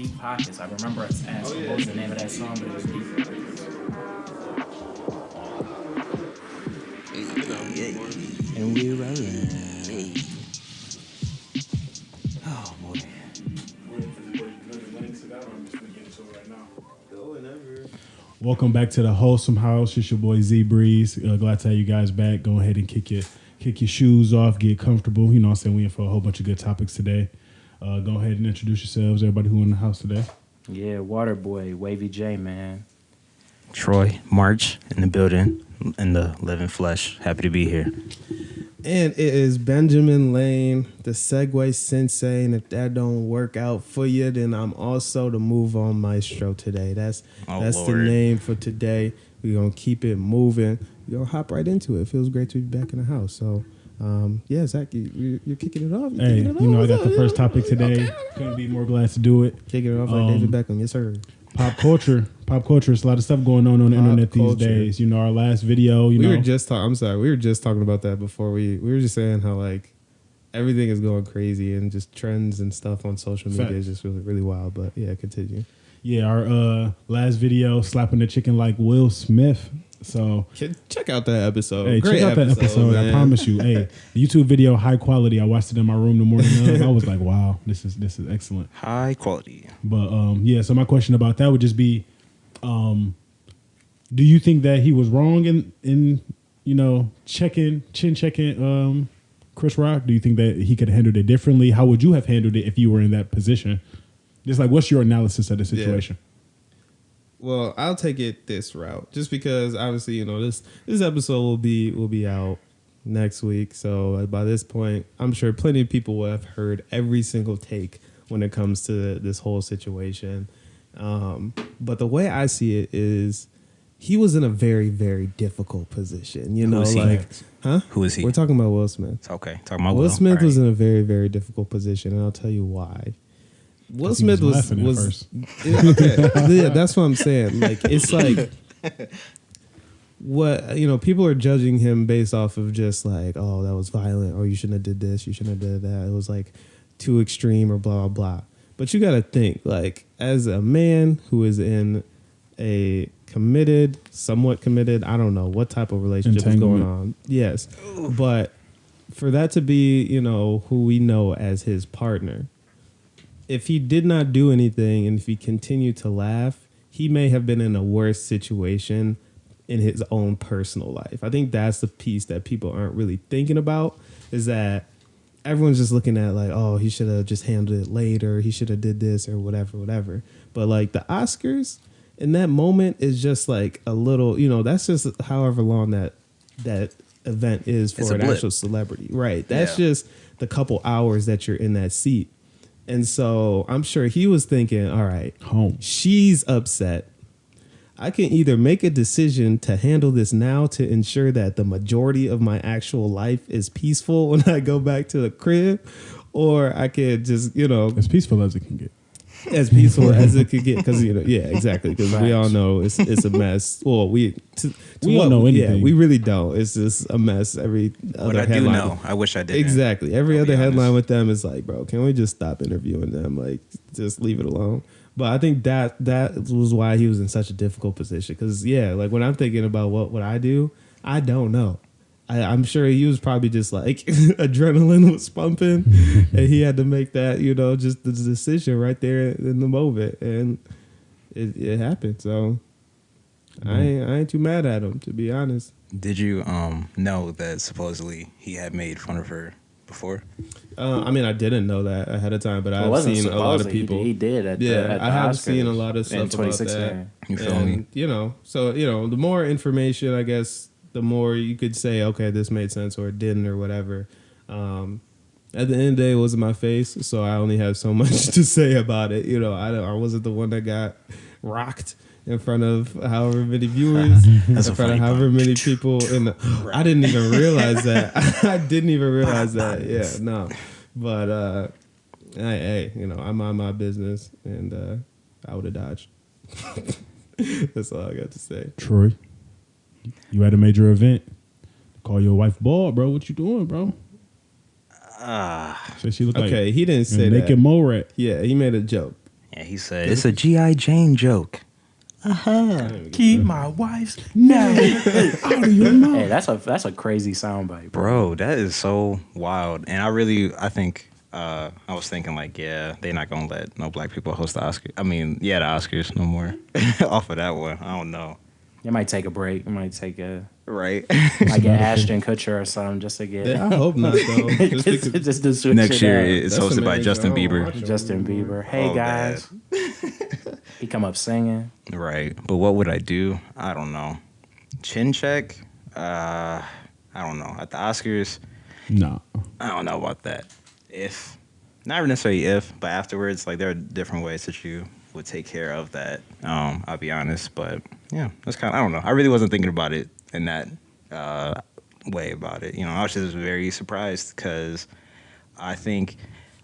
Deep Pockets. I remember us asking what was the name of that song, but it was Deep Pockets. And we're rolling. Oh boy. Welcome back to the Wholesome House. It's your boy Z Breeze. Glad to have you guys back. Go ahead and kick your shoes off, get comfortable. You know what I'm saying? We in for a whole bunch of good topics today. Go ahead and introduce yourselves, everybody who in the house today. Yeah, Waterboy, Wavy J, man. Troy March in the building, in the living flesh. Happy to be here. And it is Benjamin Lane, the Segway Sensei. And if that don't work out for you, then I'm also the Move On Maestro today. That's the name for today. We're going to keep it moving. We're going to hop right into it. It feels great to be back in the house. So, yeah, Zach, you're kicking it off. I got the first topic today. Couldn't be more glad to do it. Kicking it off like David Beckham. Yes, sir. Pop culture. There's a lot of stuff going on the internet these days. You know, our last video, we were just talking about that before. We were just saying how, like, everything is going crazy and just trends and stuff on social media is just really, really wild. But, yeah, continue. Yeah, our last video, slapping the chicken like Will Smith. So check out that episode. Hey, check out that episode. Man. I promise you. Hey, the YouTube video, high quality. I watched it in my room the morning of. I was like, wow, this is excellent. High quality. But yeah, so my question about that would just be, do you think that he was wrong in chin checking Chris Rock? Do you think that he could have handled it differently? How would you have handled it if you were in that position? Just like, what's your analysis of the situation? Yeah. Well, I'll take it this route, just because obviously this episode will be out next week. So by this point, I'm sure plenty of people will have heard every single take when it comes to this whole situation. But the way I see it is, he was in a very, very difficult position. Who is he? Who is he? We're talking about Will Smith. Okay, talking about Will Smith was in a very, very difficult position, and I'll tell you why. Will Smith was yeah, that's what I'm saying. Like, it's like what people are judging him based off of just like, oh, that was violent, or you shouldn't have did this, you shouldn't have did that. It was like too extreme, or blah blah blah. But you got to think, like, as a man who is in a somewhat committed, I don't know what type of relationship is going on. Yes, but for that to be who we know as his partner. If he did not do anything and if he continued to laugh, he may have been in a worse situation in his own personal life. I think that's the piece that people aren't really thinking about, is that everyone's just looking at like, oh, he should have just handled it later. He should have did this or whatever. But like the Oscars in that moment is just like a little, that's just however long that event is for an actual celebrity. Right. That's just the couple hours that you're in that seat. And so I'm sure he was thinking, all right, she's upset. I can either make a decision to handle this now to ensure that the majority of my actual life is peaceful when I go back to the crib, or I could just, as peaceful as it can get. As peaceful as it could get, because yeah, exactly. Because we all know it's a mess. Well, we don't know anything. Yeah, we really don't. It's just a mess. Every what other I headline. do know, I wish I did. Exactly. Every other headline with them is like, bro, can we just stop interviewing them? Like, just leave it alone. But I think that was why he was in such a difficult position. Because like when I'm thinking about what I do, I don't know. I'm sure he was probably just like adrenaline was pumping, and he had to make that, just the decision right there in the moment, and it happened. So I ain't too mad at him, to be honest. Did you know that supposedly he had made fun of her before? I mean, I didn't know that ahead of time, but I've seen a lot of people. He did. At I have Oscars seen a lot of stuff about that. You feel me? So the more information, I guess, the more you could say, okay, this made sense or it didn't or whatever. At the end of the day, it wasn't my face, so I only have so much to say about it. I wasn't the one that got rocked in front of however many viewers, in front of however many people. I didn't even realize that. I didn't even realize that. Yeah, no. But, hey, I mind my business, and I would have dodged. That's all I got to say. Troy, you had a major event. Call your wife bald, bro. What you doing, bro? So she looked okay, he didn't say that. Naked mole rat. Yeah, he made a joke. And he said, "It's a G.I. Jane joke." Keep my wife's name out of your mouth. Hey, that's a crazy soundbite, Bro, that is so wild. And I think I was thinking like, yeah, they're not gonna let no black people host the Oscars. I mean, yeah, the Oscars no more. Off of that one, I don't know. It might take a break. It might take a Right. like an Ashton Kutcher or something just to get. I hope not though. Just because just to switch Next it year up. it's That's hosted by amazing. Justin I don't Bieber. watch it. Justin Bieber. Hey Oh, guys, he come up singing. Right. But what would I do? I don't know. Chin check? I don't know. At the Oscars, No. I don't know about that. If, not necessarily if, but afterwards, like there are different ways that you would take care of that. I'll be honest, but yeah, that's kind of, I don't know. I really wasn't thinking about it in that way about it. You know, I was just very surprised because I think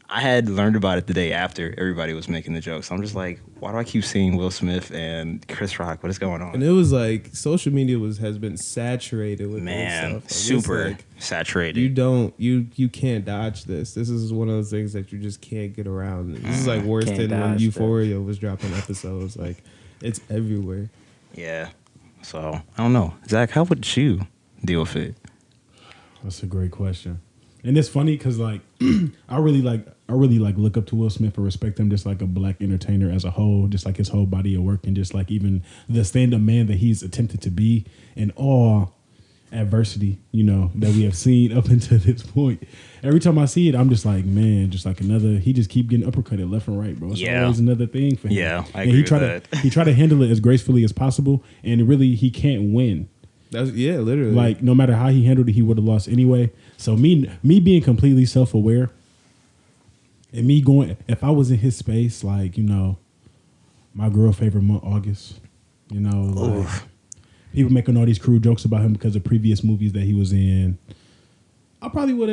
I had learned about it the day after everybody was making the jokes. I'm just like, why do I keep seeing Will Smith and Chris Rock? What is going on? And it was like social media has been saturated with Man, this stuff. Like, super it's like, saturated. you can't dodge this. This is one of those things that you just can't get around. This is like worse Can't than when dodge Euphoria was dropping episodes. Like it's everywhere. Yeah. So I don't know. Zach, how would you deal with it? That's a great question. And it's funny because like I really look up to Will Smith and respect him just like a black entertainer as a whole, just like his whole body of work and just like even the stand-up man that he's attempted to be and all adversity, you know, that we have seen up until this point. Every time I see it, I'm just like, man, just like he just keep getting uppercutted left and right, bro. It's Yeah. always another thing for him. Yeah, I and agree he with that. he try to handle it as gracefully as possible, and really he can't win. That's literally. Like no matter how he handled it, he would have lost anyway. So me being completely self-aware and me going, if I was in his space, like, you know, my girl favorite month, August, you know, like people making all these crude jokes about him because of previous movies that he was in. I probably would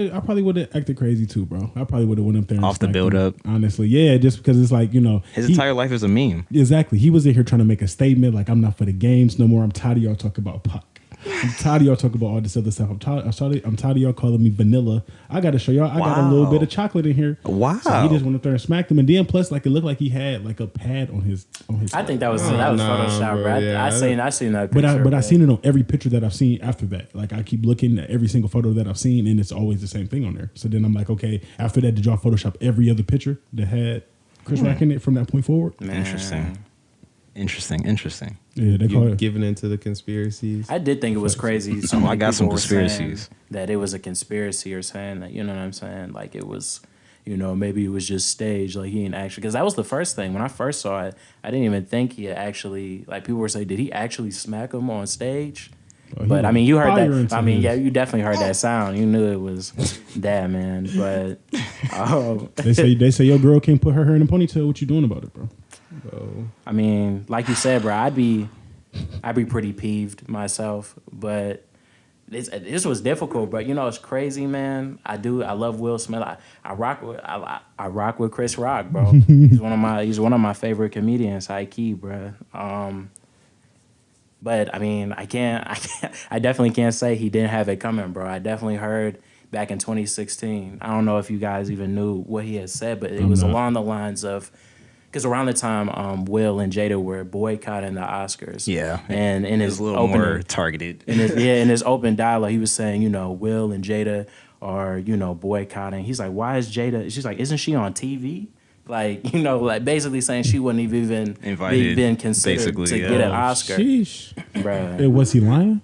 have acted crazy too, bro. I probably would have went up there and Off the smacked build him. up. Honestly, yeah, just because it's like, you know, His entire life is a meme. Exactly. He was in here trying to make a statement like, I'm not for the games no more. I'm tired of y'all talking about Pac. I'm tired of y'all talking about all this other stuff. I'm tired of y'all calling me vanilla. I got to show y'all I got a little bit of chocolate in here. Wow. So he just went up there and smacked him. And then plus, like, it looked like he had like a pad on his I think that was nah, Photoshop, bro, bro. yeah. I seen that picture. But I seen it on every picture that I've seen after that. Like I keep looking at every single photo that I've seen, and it's always the same thing on there. So then I'm like, okay, after that, did y'all Photoshop every other picture that had Chris Rock in it from that point forward? Man. Interesting. Yeah, they call you it. giving into the conspiracies. I did think it was crazy. So I got some conspiracies. That it was a conspiracy or saying that, you know what I'm saying? Like it was, you know, maybe it was just staged. Like he didn't actually, because that was the first thing. When I first saw it, I didn't even think he had actually, like people were saying, did he actually smack him on stage? But I mean, you heard that. I mean, yeah, you definitely heard that sound. You knew it was that, man. But They say your girl can't put her hair in a ponytail. What you doing about it, bro? I mean, like you said, bro, I'd be pretty peeved myself. But this was difficult, bro. You know, it's crazy, man. I love Will Smith. I rock with Chris Rock, bro. He's one of my favorite comedians, high key, bro. But I mean, I definitely can't say he didn't have it coming, bro. I definitely heard back in 2016. I don't know if you guys even knew what he had said, but it was along the lines of, because around the time Will and Jada were boycotting the Oscars. Yeah. And in his a little more targeted. in his open dialogue, he was saying, you know, Will and Jada are, you know, boycotting. He's like, why is Jada? She's like, isn't she on TV? Like, you know, like basically saying she wouldn't have even Invited, been considered to get an Oscar. Sheesh. Bruh. Hey, was he lying?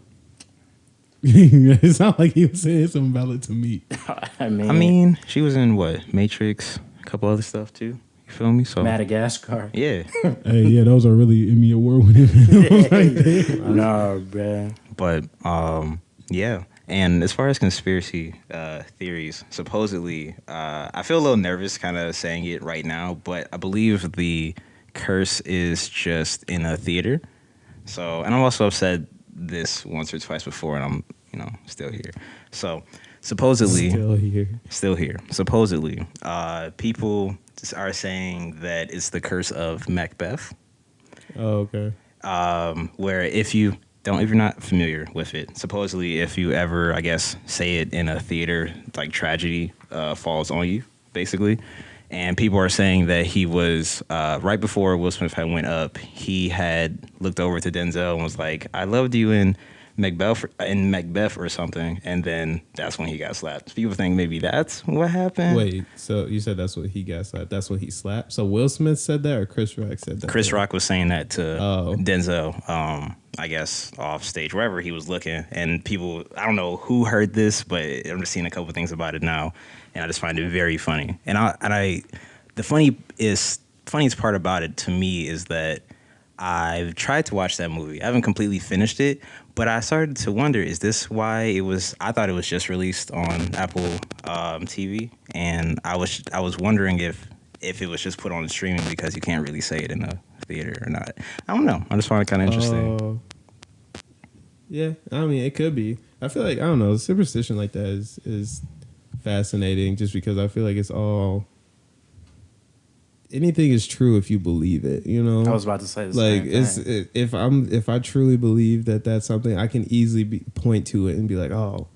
It sounded like he was saying something valid to me. I mean, she was in what? Matrix, a couple other stuff too. You feel me? So Madagascar. yeah. Hey, yeah, those are really Emmy Award winning films right there. No, bruh. But yeah. And as far as conspiracy theories, supposedly, I feel a little nervous kind of saying it right now, but I believe the curse is just in a theater. So, and I've also said this once or twice before, and I'm, you know, still here. So, supposedly, still here. Supposedly, people are saying that it's the curse of Macbeth. Oh, okay. Where if you're not familiar with it, supposedly if you ever, I guess, say it in a theater, like tragedy falls on you, basically. And people are saying that he was right before Will Smith had went up. He had looked over to Denzel and was like, "I loved you in Macbeth or something." And then that's when he got slapped. People think maybe that's what happened. Wait, so you said that's what he got slapped? That's what he slapped? So Will Smith said that, or Chris Rock said that? Chris Rock was saying that to Oh. Denzel, I guess off stage, wherever he was looking. And people, I don't know who heard this, but I'm just seeing a couple things about it now, and I just find it very funny. And the funniest part about it to me is that I've tried to watch that movie. I haven't completely finished it, but I started to wonder: is this why it was? I thought it was just released on Apple TV, and I was wondering if it was just put on streaming because you can't really say it in a theater or not. I don't know. I just find it kind of interesting. Yeah, I mean, it could be. I feel like, I don't know, superstition like that is fascinating just because I feel like it's all, anything is true if you believe it, you know? I was about to say the like same thing. if I truly believe that that's something, I can easily point to it and be like, oh,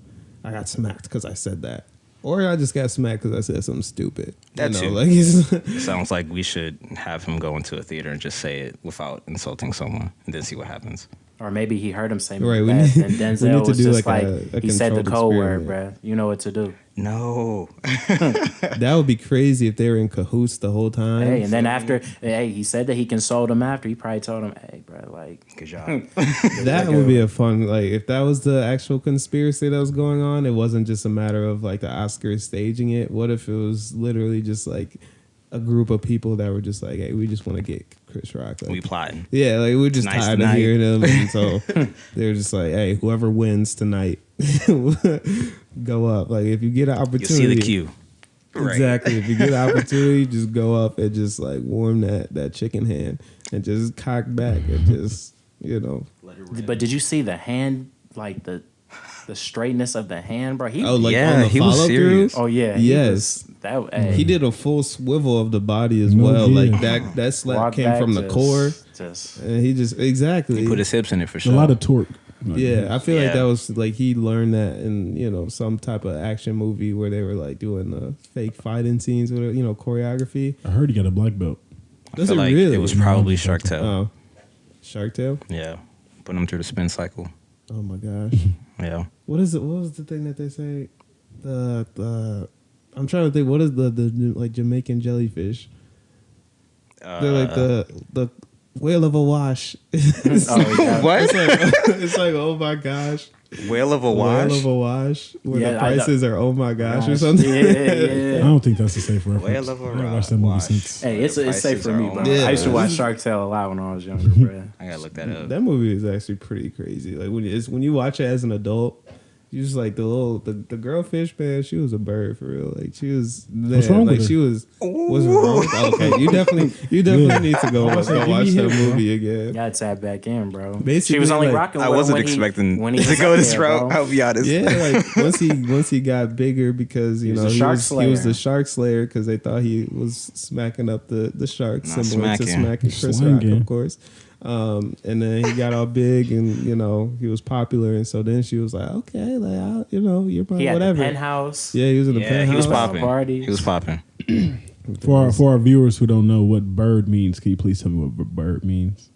I got smacked because I said that. Or I just got smacked because I said something stupid. That too. Like It sounds like we should have him go into a theater and just say it without insulting someone, and then see what happens. Or maybe he heard him say Right, we Macbeth, need- and we Denzel need to was do just like like, a he said the controlled code word, experiment. bruh. You know what to do. No. that would be crazy if they were in cahoots the whole time. Hey, and then after, hey, he said that he consoled him after. He probably told him, hey, bro, like, Good job. That would be a fun, like, if that was the actual conspiracy that was going on, it wasn't just a matter of like the Oscars staging it. What if it was literally just like a group of people that were just like, hey, we just want to get Chris Rock. Like, We plotting. yeah, like we're just Nice tired tonight. of hearing him, and so they're just like, hey, whoever wins tonight, go up. Like if you get an You opportunity, see the cue. Right. exactly. If you get an opportunity, just go up and just like warm that chicken hand and just cock back and just but did you see the hand, like the straightness of the hand, bro? He, Oh, like Yeah, on the he was follow-through? serious. oh yeah, Yes. hey, He did a full swivel of the body as No well. kidding. Like that slap walk came back, from the core, Just and he just exactly. He put his hips in it for A sure. lot of torque. Yeah, I feel like Yeah. that was like he learned that in some type of action movie where they were like doing the fake fighting scenes with choreography. I heard he got a black belt. I Does feel it like really? it was probably Shark Tale. Oh, Shark Tale. Yeah. Putting him through the spin cycle. Oh my gosh, Yeah. what is it? What was the thing that they say? The I'm trying to think. What is the like Jamaican jellyfish? They're like the whale of a wash. oh, yeah. What? It's like oh my gosh. Whale of a wash? Whale of a wash. Where Yeah, the I know. prices are oh my gosh or Gosh, something. I yeah. don't think that's a safe reference. Whale of a I haven't watched that movie wash. since. Hey, it's safe Prices for are me, on bro. my Yeah. I used to watch gosh. Shark Tale a lot when I was younger, bro. I gotta look that up. That movie is actually pretty crazy. Like when you watch it as an adult, you just like the girl fish, man. She was a bird for real. Like she was there. What's wrong like with her? she was wrong. Okay, you definitely need to go watch give that me him, movie again. Gotta tap back in, bro. Basically, she was only like, rocking. I with him wasn't when expecting when he to was go up this there, route. bro. I'll be honest. Yeah, like once he got bigger because He was he the shark was slayer. the shark slayer because they thought he was smacking up the shark, Not similar to smacking. smacking Chris Rock, Slanging. of course. And then he got all big and he was popular, and so then she was like, okay, like you're my He had whatever. the penthouse. Yeah, he was in the Yeah, penthouse. he was House popping. parties. He was popping. For our viewers who don't know what bird means, can you please tell me what bird means?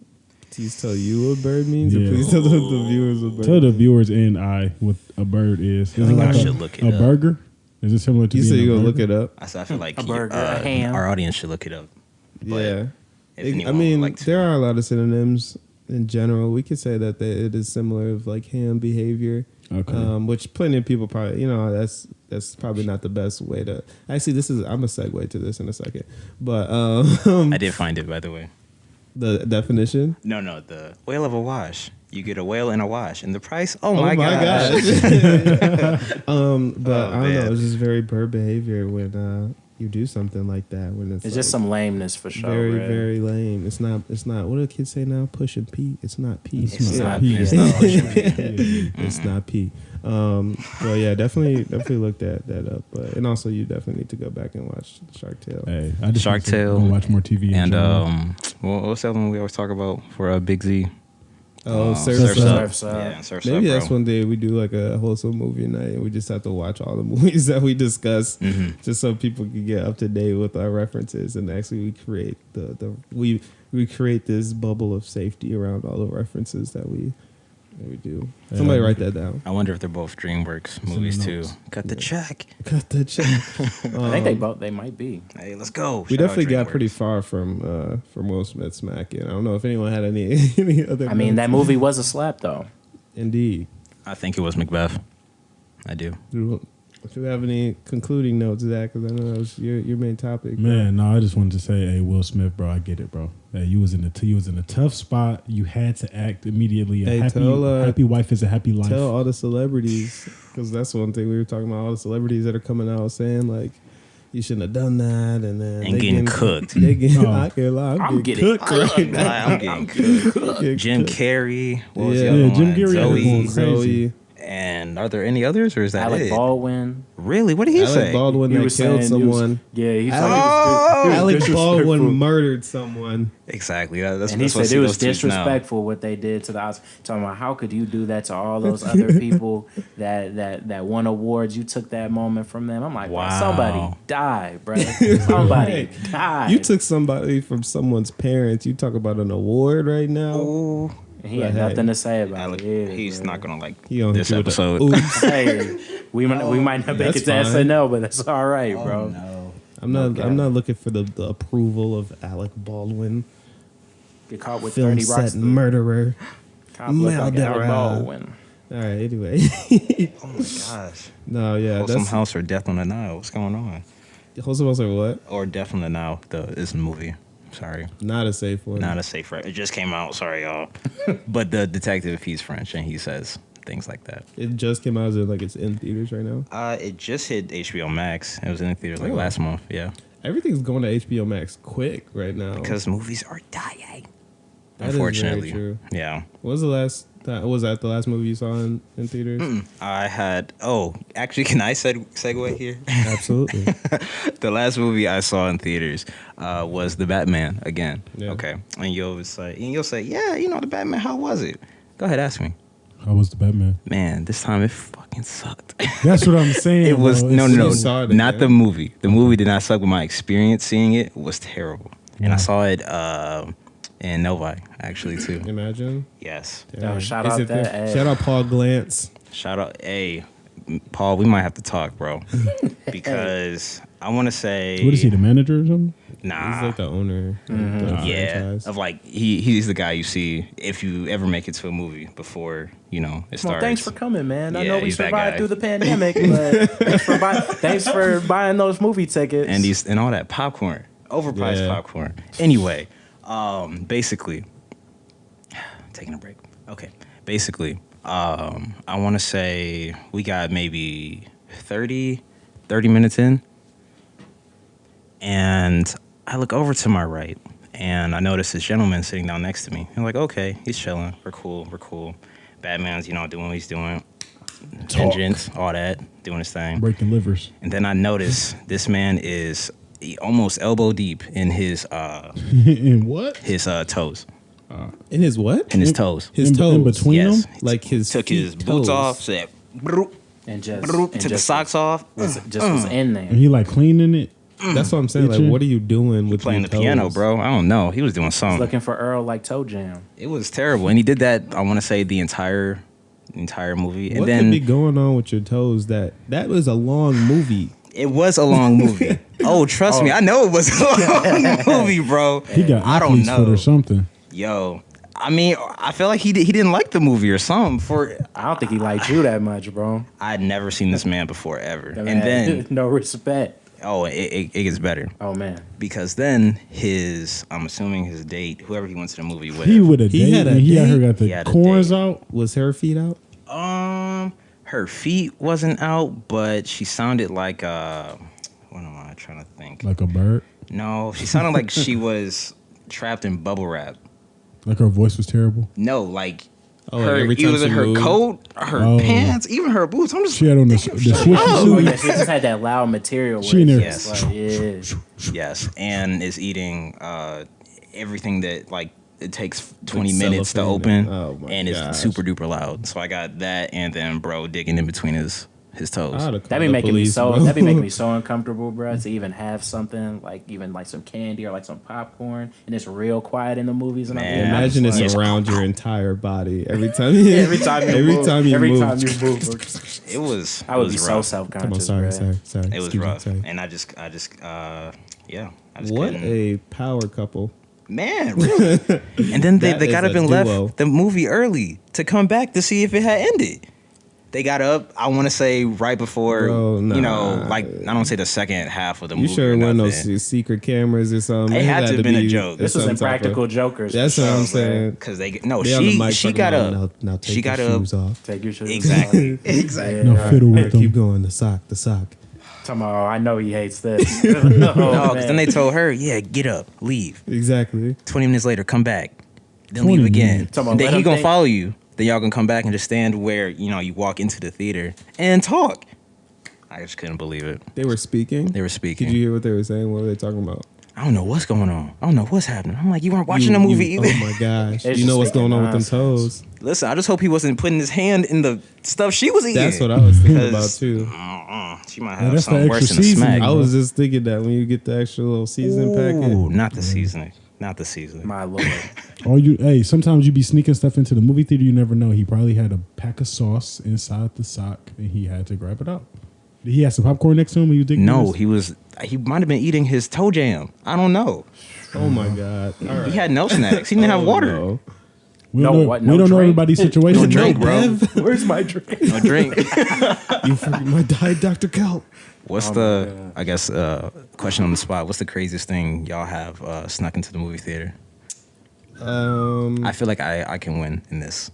Please tell you what bird means, or Yeah. please tell the viewers what bird. Tell the means. viewers and I what a bird is. Is I think I a, should look it a up. burger? Is it similar to You being said a you're gonna burger? look it up. I feel like A burger, a ham. our audience should look it up. But Yeah. if I anyone mean, would like to. there are a lot of synonyms in general. We could say that it is similar of like ham behavior, Okay. which plenty of people probably, that's probably not the best way to. Actually, I'm a segue to this in a second, but I did find it, by the way. the definition. No, the whale of a wash. You get a whale in a wash, and the price. Oh, Oh my god! But Oh, I don't know. man. It's just very bird behavior when you do something like that. When it's It's just like some lameness for sure. very bro. very lame. It's not. What do the kids say now? Pushing P. It's not P. It's not P. It's not pushing me. It's not P. But yeah, definitely look that up. But and also you definitely need to go back and watch Shark Tale. Hey, I just Shark need to Tale go watch more TV. in And general. what's the other one we always talk about for Big Z? Surf's Up. Surf's Up. Yeah, Surf's Maybe Up, that's bro. one day we do like a wholesome movie night and we just have to watch all the movies that we discuss just so people can get up to date with our references and actually we create we create this bubble of safety around all the references that we do. Somebody write that down. I wonder if they're both DreamWorks in the movies too. notes. Cut the check. Cut the check. I think they might be. Hey, let's go. We Shout out definitely got DreamWorks. pretty far from Will Smith smacking. I don't know if anyone had any other. I mean, that movie was a slap though. Indeed. I think it was Macbeth. I do. Do you have any concluding notes, Zach? Because I know that was your main topic. Man, no, I just wanted to say, hey, Will Smith, bro, I get it, bro. Hey, you was in a tough spot. You had to act immediately. Hey, Happy wife is a happy life. Tell all the celebrities, because that's one thing we were talking about. All the celebrities that are coming out saying like, you shouldn't have done that, and then And getting cooked. They getting, Oh. I can't lie, I'm getting cooked right now. I'm getting cooked. Jim Carrey. What was the Yeah. other Yeah, one? Jim Carrey had it going Zoe. crazy. Zoe, And are there any others, or is that Alec it? Baldwin. Really? What did he Alec say? Baldwin He that was killed saying he was- someone. Yeah, he Oh! was Alec disrespectful. Baldwin murdered someone. Exactly. That's And he that's what I said see it was those tweets now. disrespectful what they did to the Oscars. Talking about how could you do that to all those other people that won awards? You took that moment from them. I'm like, Wow. wow. Somebody died, bro. Somebody died. You took somebody from someone's parents. You talk about an award right now. Ooh. And he had Hey. nothing to say about Alec, it. Yeah, he's bro. not gonna like He gonna this hit you with a, episode. oops. Hey, we might not make That's it to fine. SNL, but that's all right, bro. No. I'm not. Okay. I'm not looking for the approval of Alec Baldwin, Get caught with film 30 set rocks. murderer. Cop look like murderer. Alec Baldwin. All right. Anyway, Oh my gosh. no, yeah, Wholesome that's House or Death on the Nile? What's going on? Wholesome House or what? Or Death on the Nile is a movie. Sorry. Not a safe one. Not a safe right. It just came out. Sorry, y'all. But the detective, he's French, and he says things like that. It just came out. As like it's in theaters right now. It just hit HBO Max. It was in the theaters like Oh. last month. Yeah. Everything's going to HBO Max quick right now. Because movies are dying. That is very Unfortunately. true. Yeah. What was the last time? Was that the last movie you saw in theaters? I had. Oh, actually, can I segue here? Absolutely. The last movie I saw in theaters was The Batman again. Yeah. Okay. And you'll say, yeah, The Batman, how was it? Go ahead, ask me. How was the Batman? Man, this time it fucking sucked. That's what I'm saying. It was bro. no, It's- You saw it not again? the movie. The movie did not suck, but my experience seeing it was terrible. And I Wow. saw it in Novi actually too. Imagine. Yes. Yo, shout Is out it there? that ad. Shout out Paul Glantz. Shout out, hey, Paul. We might have to talk, bro, because I want to say, What is he, the manager or something? Nah. He's like the owner. Of the Yeah, franchise. of like he's the guy you see if you ever make it to a movie before it Well, starts. thanks for coming, man. I Yeah, know we he's that survived guy. through the pandemic, but thanks for buying those movie tickets. and all that popcorn, overpriced Yeah. popcorn. Anyway, basically, taking a break. Okay, basically, I want to say we got maybe 30 minutes in, and I look over to my right, and I notice this gentleman sitting down next to me. I'm like, okay, he's chilling. We're cool. Batman's, doing what he's doing. Vengeance, all that, doing his thing. Breaking livers. And then I notice this man is almost elbow deep in his And what? toes. In his what? In his toes. His In toes. between Yes. them? Like his Took his feet, boots toes. off, said, broop, and just broop, and took the just socks off. was in there. And he like cleaning it? That's what I'm saying. Like, Itching. what are you doing with Playing your the piano, toes? bro. I don't know. He was doing something. Looking for Earl like Toe Jam. It was terrible. And he did that, I want to say, the entire movie. And What then could be going on with your toes? That was a long movie. it was a long movie. Oh, trust me. I know it was a long movie, bro. He got I don't athlete's foot know. or something. Yo. I mean, I feel like he didn't like the movie or something. I don't think he liked you that much, bro. I'd never seen this man before ever. That And man- then, no respect. oh, it gets better. Oh man, Because then I'm assuming his date, whoever he went to the movie with. He would have He date had a and he had her date? got He the had a corns date. out. Was her feet out? Her feet wasn't out, but she sounded like what am I trying to think? Like a bird. No, she sounded like she was trapped in bubble wrap. Like her voice was terrible. No, like Oh, like every it time was in she her moved? coat, her Oh. pants, even her boots. I'm just She had on the damn, swishy shut up. oh suit. yeah, she just had that loud material. She in where there. it's just like, yeah. Yes, and is eating everything that like it takes 20 Like minutes to cellophane. open, Oh my and it's gosh. super duper loud. So I got that, and then bro digging in between his toes. I'd have That called be the making me police, so. bro. That be making me so uncomfortable, bro. To even have something like even like some candy or like some popcorn, and it's real quiet in the movies. And Man. I'm Imagine just it's like, around your entire body every time. You, every time you every move, time you every move. time you move. It was. I would it was be so rough. self Come on, conscious, sorry, bro. sorry. It was Excuse me, rough, sorry. and I just, yeah. I just What couldn't. a power couple. Man, really? And then they That got is up a and duo. left the movie early to come back to see if it had ended. They got up, I want to say right before, Bro, you know, nah. like, I don't say the second half of the You movie sure or it wasn't nothing. no secret cameras or something? It had to have been a be joke. This was some type Impractical of- Jokers. That's for what sure, I'm bro. saying. Because they, They on the mic she talking got about, up. Now take She your got up. shoes off. Take your shoes Exactly. off. Exactly. No, Yeah. fiddle Right, with them. keep going. The sock. Tomorrow, I know he hates this. No, because then man. they told her, yeah, get up, leave. Exactly. 20 minutes later, come back. Then 20 leave again. minutes. Come on, And then let he him gonna think- follow you. Then y'all gonna come back and just stand where, you know, you walk into the theater and talk. I just couldn't believe it. They were speaking. They were speaking. Did you hear what they were saying? What were they talking about? I don't know what's going on. I don't know what's happening. I'm like, you weren't watching the movie either. Oh my gosh. It's You know just what's going on with them nonsense. toes? Listen, I just hope he wasn't putting his hand in the stuff she was eating. That's what I was thinking about 'Cause, too. She might Yeah, have that's something the worse extra than a seasoning. smack. I was just thinking that when you get the extra little seasoning packet. Ooh, not the seasoning. Not the seasoning. My lord. Hey, sometimes you be sneaking stuff into the movie theater. You never know. He probably had a pack of sauce inside the sock, and he had to grab it out. Did he have some popcorn next to him when you digging? No, this? he might have been eating his toe jam. I don't know. Oh my god. All right. He had no snacks. He didn't have water. No. We No don't know, what? we No don't know drink? everybody's situation. No drink, bro. Where's my drink? No drink. You forget my diet, Dr. Kelp. What's Oh the, my God. I guess, question on the spot. What's the craziest thing y'all have snuck into the movie theater? I feel like I can win in this.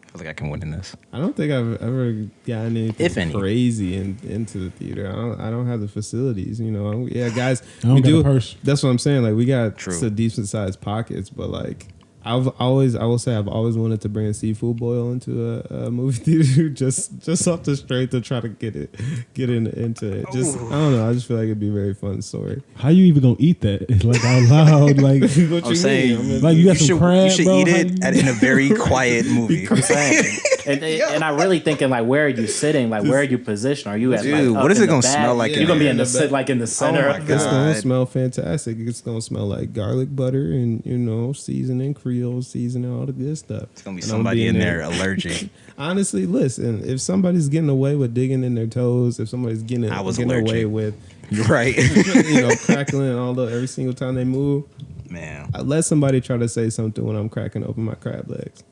I feel like I can win in this. I don't think I've ever gotten anything If any. crazy into the theater. I don't have the facilities, you know. Yeah, guys, I don't we got do. a purse. That's what I'm saying. Like we got True. some decent sized pockets, but like I will say I've always wanted to bring a seafood boil into a movie theater just off the straight to try to get into it. Just I don't know. I just feel like it'd be a very fun story. How you even gonna eat that? Like out loud? Like What I'm you saying, mean? Like, you got some crab, you should bro? eat How it you- in a very quiet movie. I'm saying. And I'm really thinking like, where are you sitting? Like, where are you positioned? Are you at Dude, like, what up is in it the gonna back? smell like in You're gonna be there? in the like in the center. my of It's the- gonna God. smell fantastic. It's gonna smell like garlic butter and seasoning, Creole seasoning, all the good stuff. It's gonna be And I'm somebody being in there allergic. Honestly, listen. If somebody's getting away with digging in their toes, if somebody's getting I was away allergic. with You're right, crackling every single time they move, man. I let somebody try to say something when I'm cracking open my crab legs.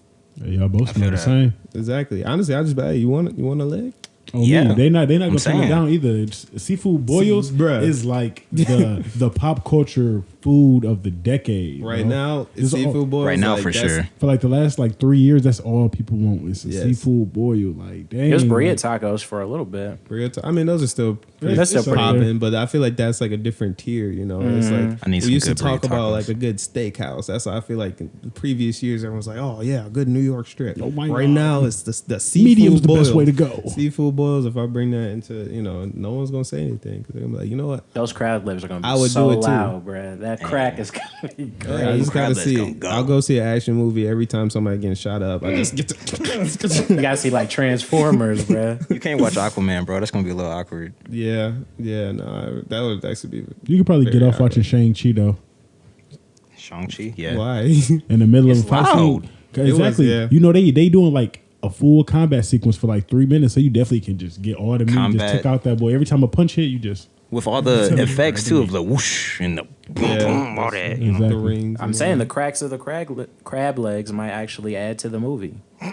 Hey, y'all both I smell feel the that. same. Exactly. Honestly, I just be, hey, you want a leg? Oh, Yeah. me. They not gonna turn saying. it down either. Seafood boils Bruh. is like the pop culture food of the decade. Right bro. now, it's It's all- seafood boils. Right now, like, for that's- sure. For like the last 3 years, that's all people want is a Yes. seafood boil. Like, dang. It was burrito like, tacos for a little bit. I mean, those are still pretty that's still pretty popping, but I feel like that's like a different tier. You know, it's like I need we some used to good talk burrito about tacos. like a good steakhouse. That's why I feel like in the previous years everyone's like, oh yeah, a good New York strip. Oh my right God. now, it's the seafood Medium's the boils. best way to go. Seafood boils. If I bring that into, no one's gonna say anything because they're gonna be like, you know what? Those crab lips are gonna be I would so do it too. loud, bruh. That crack is gonna be I crazy. just crab gotta legs see. gonna go. I'll go see an action movie every time somebody getting shot up. I just get to. You gotta see like Transformers, bruh. You can't watch Aquaman, bro. That's gonna be a little awkward. yeah. No, that would actually be. You could probably get Very off watching Shang-Chi though Shang-Chi, yeah. Why? in the middle It's of a fight loud. scene. It was, Exactly. yeah. You know they doing like a full combat sequence for 3 minutes, so you definitely can just get all the meat. Combat. Just take out that boy. Every time a punch hit, you just. With all the effects too of the whoosh and the boom, Yeah. boom, all that. You know? Exactly. The rings. I'm and saying the cracks of the crab legs might actually add to the movie. Yeah,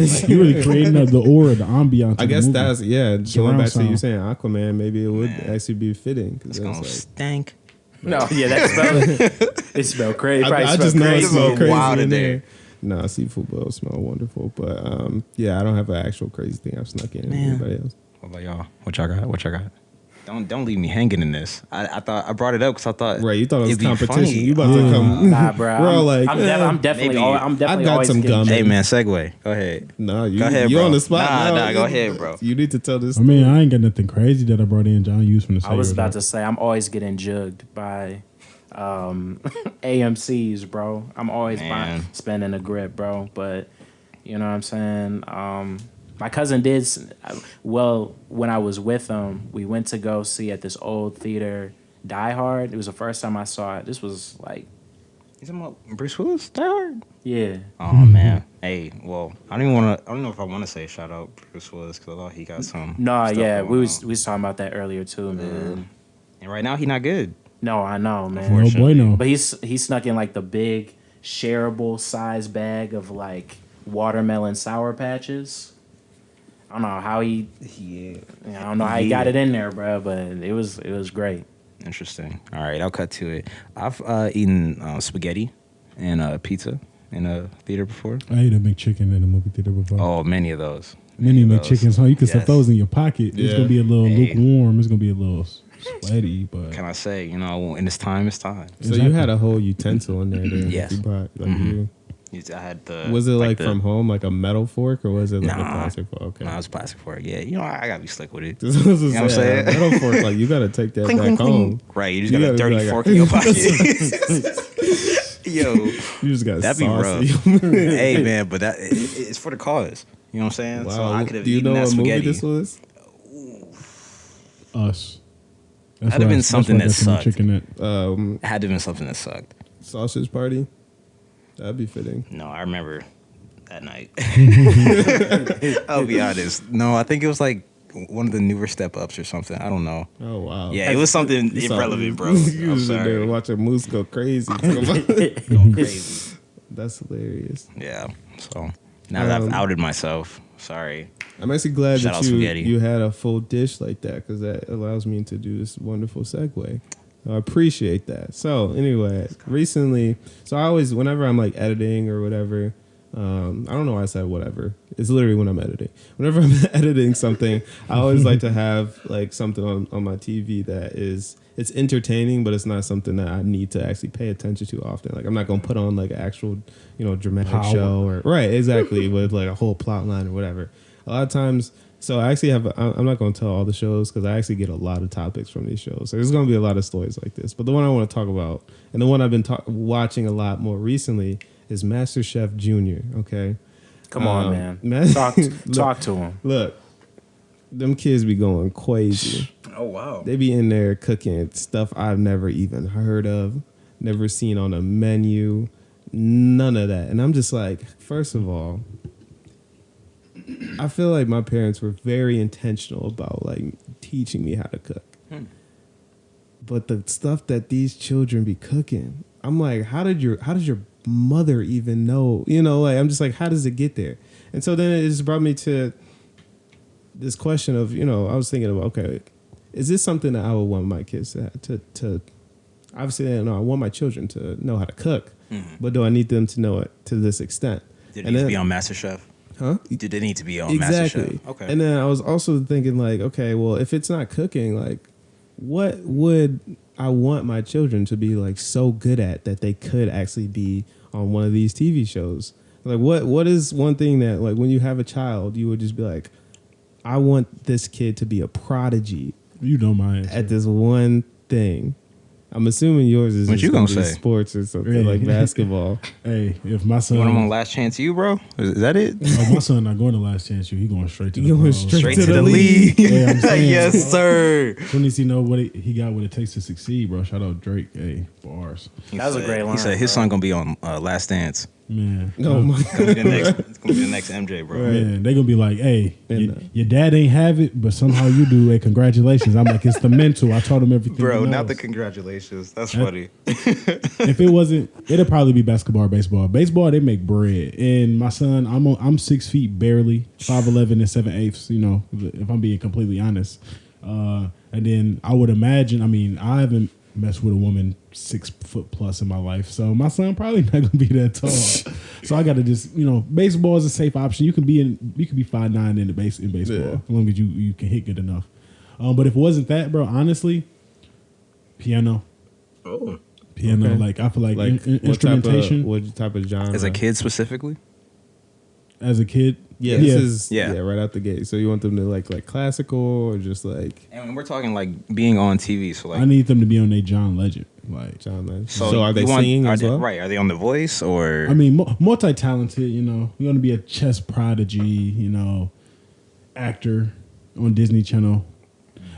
like, you really creating the aura, the ambiance. I of the guess movie. that's going Surround back to you sound. saying Aquaman. Maybe it would Man. actually be fitting It's because gonna it's stink. No, yeah, that smell. It smell crazy. like Probably I just know it crazy. smells crazy Wild in in there. there. Nah, seafood boils smell wonderful, but yeah, I don't have an actual crazy thing I've snuck in. Man. Anybody else? What about y'all? What y'all got? What y'all got? Don't leave me hanging in this. I thought I brought it up because I thought Right, you thought it was it'd be competition. funny. You about to come? Nah, bro. We're all like, I'm definitely. maybe. I'm definitely I've got always some getting gum. Hey man, segue. Go ahead. No, you Go ahead, you bro. on the spot. Nah, now. nah, go ahead, bro. You need to tell this. I mean, I ain't got nothing crazy that I brought in. John used from the. I was about to say I'm always getting jugged by AMC's, bro. I'm always Man. spending a grip, bro. But you know what I'm saying. My cousin did. Well, when I was with him, we went to go see at this old theater, Die Hard. It was the first time I saw it. This was like, You talking about Bruce Willis? Die Hard? yeah. Oh man. Hey, well, I don't even want to. I don't know if I want to say shout out Bruce Willis because I thought he got some. No, stuff yeah, going we was talking about that earlier too, man. And right now he not good. No, I know, man. No Unfortunately. bueno. But he snuck in like the big shareable size bag of like watermelon sour patches. I don't know how Yeah. I don't know how he got it in there, bro, but it was great. Interesting. All right, I'll cut to it. I've eaten spaghetti and pizza in a theater before. I ate a McChicken in a movie theater before. Oh, many of those. Many of those. McChickens, huh? You can stuff Yes. those in your pocket. It's Yeah. gonna be a little Hey. lukewarm. It's gonna be a little sweaty, but Can I say, you know, when it's time, it's time. So you had a whole utensil in there. Then, Yes. You brought, like, I had the. was it like the- from home, like a metal fork, or was it like a Nah. plastic fork? Okay. No, it was plastic fork. Yeah, you know, I gotta be slick with it. This was what You know what I'm saying? Metal fork, like you gotta take that Clink, back clink, home. clink. Right, you just You got a gotta be dirty like, fork in your pocket. Yo, You just got that'd be saucy. rough. Hey man, but it's for the cause. You know what I'm saying? Wow. So I could have Do you eaten know that what movie spaghetti. this was? Us. That'd have been something that sucked. Chicken at. It had to have been something that sucked. Sausage Party. That'd be fitting. No, I remember that night. I'll be honest. No, I think it was like one of the newer Step Ups or something. I don't know. Oh wow. Yeah, it was something You saw- irrelevant, bro. You I'm was in there sorry. watching Moose go crazy. Going crazy. That's hilarious. Yeah. So now that I've Um, outed myself, sorry. I'm actually glad Shout that out spaghetti. you had a full dish like that because that allows me to do this wonderful segue. I appreciate that. So anyway, recently, so I always, whenever I'm like editing or whatever, I don't know why I said whatever. It's literally when I'm editing. Whenever I'm editing something, I always like to have like something on my TV that it's entertaining, but it's not something that I need to actually pay attention to often. Like I'm not gonna put on like an actual, dramatic Power. show or right, exactly, with like a whole plot line or whatever. A lot of times, so I actually I'm not going to tell all the shows because I actually get a lot of topics from these shows. So there's going to be a lot of stories like this. But the one I want to talk about, and the one I've been watching a lot more recently, is MasterChef Junior. Okay, Come on, man. Talk to him. Look, them kids be going crazy. Oh wow. They be in there cooking stuff I've never even heard of, never seen on a menu, none of that. And I'm just like, first of all, I feel like my parents were very intentional about like teaching me how to cook. But the stuff that these children be cooking, I'm like, how does your mother even know? Like I'm just like, how does it get there? And so then it just brought me to this question of, I was thinking about, okay, is this something that I would want my kids to obviously, I want my children to know how to cook, but do I need them to know it to this extent? Did it And need to then- be on MasterChef? Huh? Did it need to be on Exactly. MasterChef? Okay. And then I was also thinking like, okay, well, if it's not cooking, like, what would I want my children to be like so good at that they could actually be on one of these TV shows? Like, what is one thing that like when you have a child, you would just be like, I want this kid to be a prodigy You know my answer. at this one thing. I'm assuming yours is What just you gonna be say? sports or something Yeah. like basketball. Hey, if my son, You want him on Last Chance You, bro? Is that it? oh, my son not going to last chance you, he going straight to the Going pros. straight Straight to to the the league. Yeah, I'm saying. Yes, sir. As soon as he know what he got, what it takes to succeed, bro. Shout out Drake. Hey, bars, That was a great line, He said his bro. son gonna be on Last Dance. man. Oh my It's gonna be the next MJ, bro. Right. Man, they gonna be like, hey, And, your dad ain't have it, but somehow you do. Hey, congratulations. I'm like, it's the mental. I taught him everything. Bro, he not the knows. congratulations. That's Yeah. funny. If it wasn't, it'd probably be basketball or baseball. Baseball, they make bread. And my son, I'm 6 feet barely, 5'11" and 7/8. If I'm being completely honest. And then I would imagine. I mean, I haven't messed with a woman 6 foot plus in my life, so my son probably not gonna be that tall. So I got to just, baseball is a safe option. You can be 5'9" in baseball, Yeah. as long as you can hit good enough. But if it wasn't that, bro, honestly, piano. Oh. Piano, Okay. like I feel like, Like instrumentation what type of genre? As a kid specifically? as a kid. Yeah, this is Yeah. right out the gate. So you want them to like classical or just like And we're talking like being on TV, so like I need them to be on their John Legend. Like, John Legend. So, So are they you want- singing are as they- well? Right? Are they on The Voice or? I mean, multi-talented. You know, you want to be a chess prodigy. You know, actor on Disney Channel.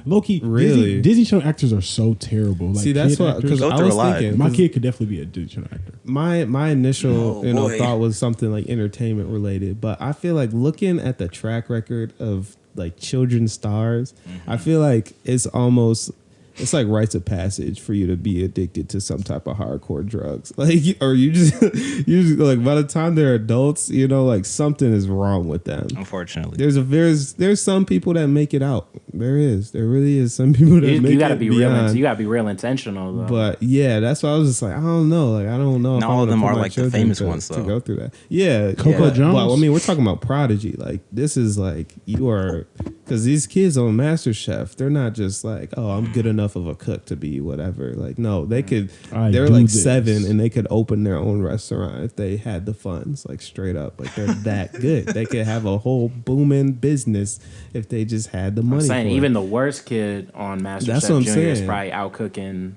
Low-key, Really? Disney Channel actors are so terrible. Like, See, that's kid what actors, because Go I through was a lot. thinking my 'cause kid could definitely be a Disney Channel actor. my initial Oh, boy. thought was something like entertainment related, but I feel like looking at the track record of like children's stars, I feel like it's like rites of passage for you to be addicted to some type of hardcore drugs. Like, or you just like by the time they're adults, you know, like something is wrong with them. Unfortunately, There's some people that make it out. There really is some people that make You got to it be beyond. you got to be real intentional though. But yeah, that's why I was just like, I don't know. Like, I don't know. if Not I all of wanna them put are my like the children famous to, ones, to though. go through that. Yeah, Coco yeah. Jones? But I mean, we're talking about Prodigy. Like, this is like you are because these kids on MasterChef, they're not just like, oh, I'm good enough of a cook to be whatever. Like, no, they could. I They're do like this. 7, and they could open their own restaurant if they had the funds. Like, straight up, like they're that good. They could have a whole booming business if they just had the money. I'm saying for even it. the worst kid on That's MasterChef what I'm Junior is saying. probably out cooking Me.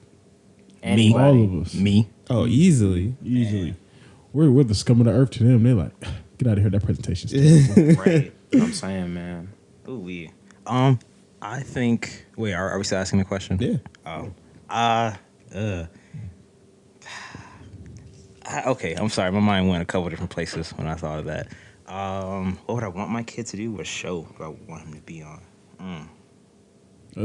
anybody. All of us, me. Oh, easily. easily. We're the scum of the earth to them. They're like, get out of here. That presentation's terrible. Right. I'm saying, man. Ooh, we. I think. Wait, are we still asking the question? Yeah. Oh. Okay, I'm sorry. My mind went a couple different places when I thought of that. What would I want my kid to do? What show would I want him to be on?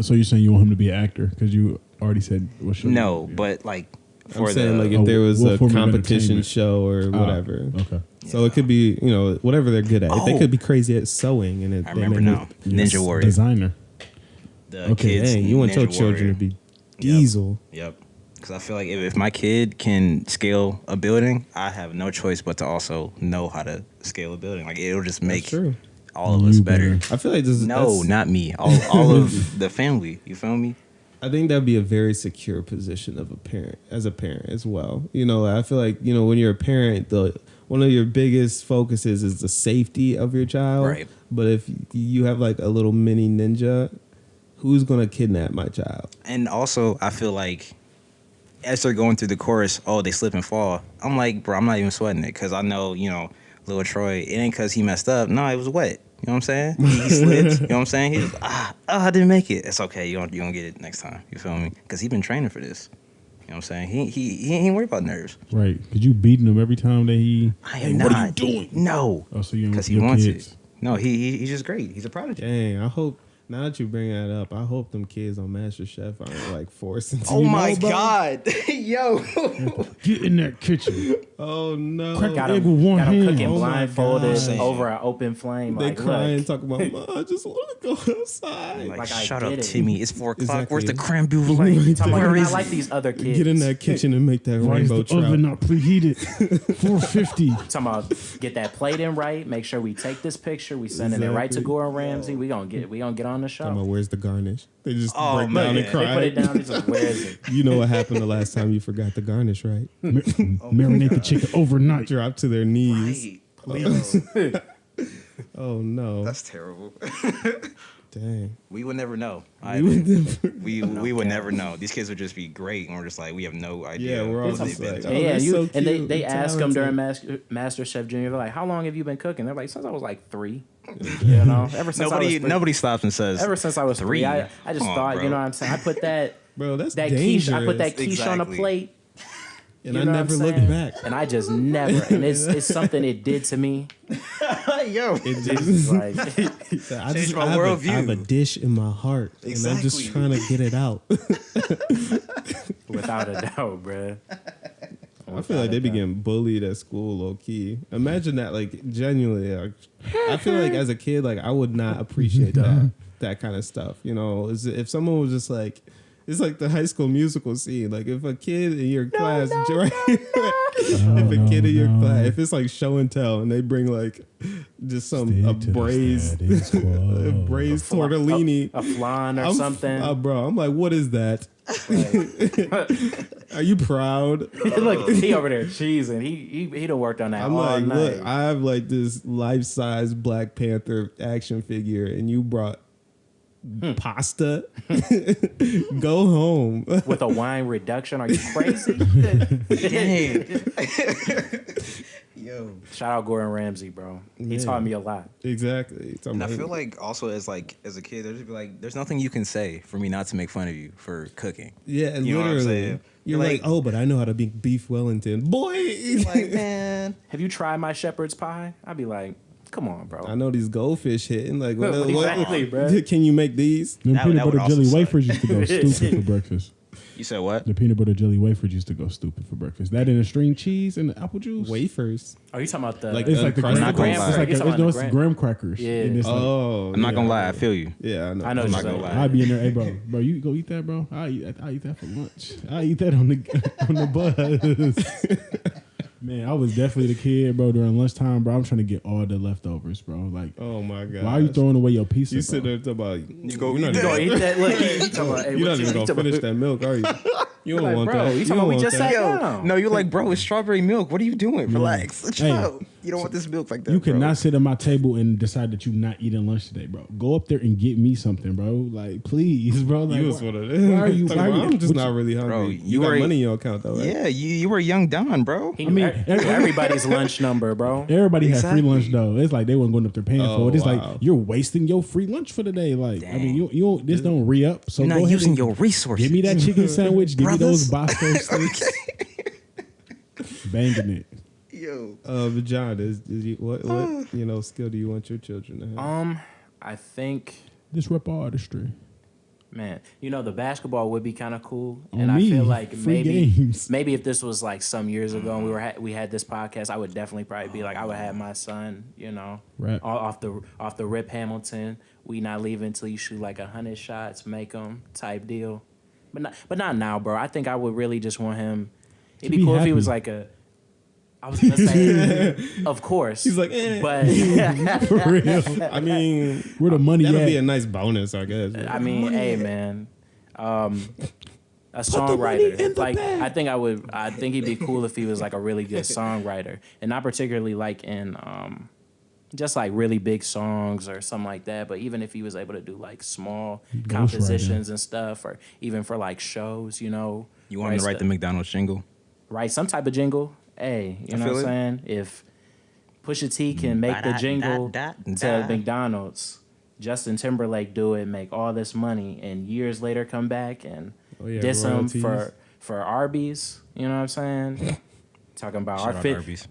So you're saying you want him to be an actor because you already said what show? No, you want but like I'm for saying the like if there was what a form of competition entertainment? show or to be? whatever. Okay. So it could be, you know, whatever they're good at. If they Oh. could be crazy at sewing and I remember now. Yes, Ninja Warrior. designer. The Okay, kids. Dang, you want your Ninja children Warrior. to be diesel. Yep. Because I feel like if my kid can scale a building, I have no choice but to also know how to scale a building. Like it'll just make true. all of us You better. better. I feel like this is No, not me. All of the family. You feel me? I think that'd be a very secure position of a parent, as a parent as well. You know, I feel like, you know, when you're a parent, one of your biggest focuses is the safety of your child. Right. But if you have like a little mini ninja, who's going to kidnap my child? And also, I feel like as they're going through the chorus, oh, they slip and fall. I'm like, bro, I'm not even sweating it because I know, you know, little Troy, it ain't because he messed up. No, it was wet. You know what I'm saying? He slipped. You know what I'm saying? He was, I didn't make it. It's okay. You don't get it next time. You feel me? Because he been training for this. You know what I'm saying? He ain't worried about nerves. Right. Because you beating him every time that he. I Hey, am what not. are you doing? No. Oh, so you Because he your wants kids. it. No, he's just great. He's a prodigy. Dang, I hope, now that you bring that up, I hope them kids on MasterChef aren't like forced into Oh my bro. God. Yo. Get in that kitchen. Oh no. Crack Got egg him, with one got him hand. cooking Oh my blindfolded God. over an open flame. They Like, crying, look, talking about, Mom, I just want to go outside. Like, Like, I shut get up, it. Timmy. It's 4 o'clock. Where's the Exactly. creme brulee? talking about Where you're is not like it? these other kids. Get in that kitchen and make that Why is rainbow the oven trout. not preheated? 450. Talking about get that plate in right. Make sure we take this picture. We sending it right to Exactly. Gordon Ramsay. We gonna get on the Talking about show. where's the garnish? They just Oh, break man. down and They cry. put it down. It's like, where is it? You know what happened the last time you forgot the garnish, right? Marinate the chicken overnight. Drop to their knees. Right. Oh no. That's terrible. Dang. We would never know. We would never- We would never know. These kids would just be great, and we're just like, we have no idea. Yeah, we're all what just they've been like, through. oh, yeah, they're you so and cute they and ask them during Master Chef Junior. They're like, "How long have you been cooking?" They're like, "Since I was like 3." You know, ever since I was 3. Nobody stops and says, Ever since I was 3, I just Come on, thought, bro. you know what I'm saying? I put that Bro, that's that dangerous. quiche, I put that quiche on a Exactly. plate. and you I know what never I'm looked saying? back. And I just never, and it's something it did to me. yo. It It's just, like, I Changed my I have worldview. I have a dish in my heart, and I'm just Exactly. trying to get it out. without a doubt, bruh. I feel like they be getting bullied at school, low key. Imagine that, like genuinely. Like, I feel like as a kid, like I would not appreciate that kind of stuff. You know, if someone was just like, it's like the High School Musical scene. Like if a kid in your class, if a kid in your class, if it's like show and tell, and they bring like just a braised a braised tortellini, a flan or I'm something. bro. I'm like, what is that? Are you proud? Look, he over there cheesing. He done worked on that I'm all like, night. look, I have like this life size Black Panther action figure, and you brought pasta. Go home. With a wine reduction. Are you crazy? Dang. Yo. Shout out Gordon Ramsay, bro. He Yeah. taught me a lot. Exactly. And I feel like also as a kid, there's be like there's nothing you can say for me not to make fun of you for cooking. yeah, and You know what I'm literally, saying? you're Like- like, oh, but I know how to make beef Wellington, boy. Like, man, Have you tried my shepherd's pie? I'd be like, come on, bro. I know these goldfish hitting. Like, what, Exactly, bro. Can you make these? Them That peanut would butter also jelly suck. wafers used to go stupid for breakfast. you said what? The peanut butter jelly wafers used to go stupid for breakfast. That and the string cheese and the apple juice. Wafers. Are you talking about the? Like, It's like the I'm graham, not gonna it's lie. like You're it's, talking about it's the graham crackers. Yeah. And it's like, Oh, I'm not gonna lie, I feel you. Yeah, I know. I know I'm what not you're gonna saying. lie. I'd be in there, hey bro, you go eat that, bro. I eat that for lunch. I eat that on the bus. Man, I was definitely the kid, bro. During lunchtime, bro, I'm trying to get all the leftovers, bro. Like, Oh my god. why are you throwing away your pizza? You bro? sit there talking about go You're eat not You even, gonna eat that? Look, he talking about, hey, you're what not even gonna talking finish about? that milk, are you? You don't Like, want bro, that. you You talking don't about we want just that. sat down. No, you're like, bro, it's strawberry milk. What are you doing? Relax. Chill out. You don't want this milk like that. You bro. cannot sit at my table and decide that you're not eating lunch today, bro. Go up there and get me something, bro. Like, please, bro. Like, You was why- one of them. why are you? Talking Why are about, you I'm just what not really hungry. Bro, you you got were- money in your account though, right? Yeah, you were a young Don, bro. He I knew mean, everybody's lunch number, bro. Everybody had free Exactly. lunch though. It's like they weren't going up there paying Oh, for it. It's wow. like you're wasting your free lunch for the day. Like, I mean, Dang. you don't, this don't re up. So You're go not ahead using and your resources. give me that chicken sandwich. Give me those Brothers. Bosco steaks. Banging it. Yo. But John, is you, what skill do you want your children to have? I think, Disrupt artistry. man, the basketball would be kind of cool, On and I me, feel like free games. maybe if this was like some years ago and we had this podcast, I would definitely probably be like, I would have my son, Right. off the Rip Hamilton. We not leaving until you shoot like 100 shots, make them type deal, but not now, bro. I think I would really just want him. It'd be be cool if he happy. was like a. I was gonna say, of course. He's like, but For real. I mean, Where the money that'll at? be a nice bonus, I guess. I mean, hey man, a songwriter. Like I think he'd be cool if he was like a really good songwriter, and not particularly like in just like really big songs or something like that. But even if he was able to do like small compositions and stuff, or even for like shows, You want him write to write the McDonald's jingle? write some type of jingle. Hey, you know feel what I'm it. saying? If Pusha T can make the jingle to McDonald's, Justin Timberlake do it, make all this money, and years later come back and diss him royalties. for Arby's. You know what I'm saying? Talking about Shout our out fish, Arby's.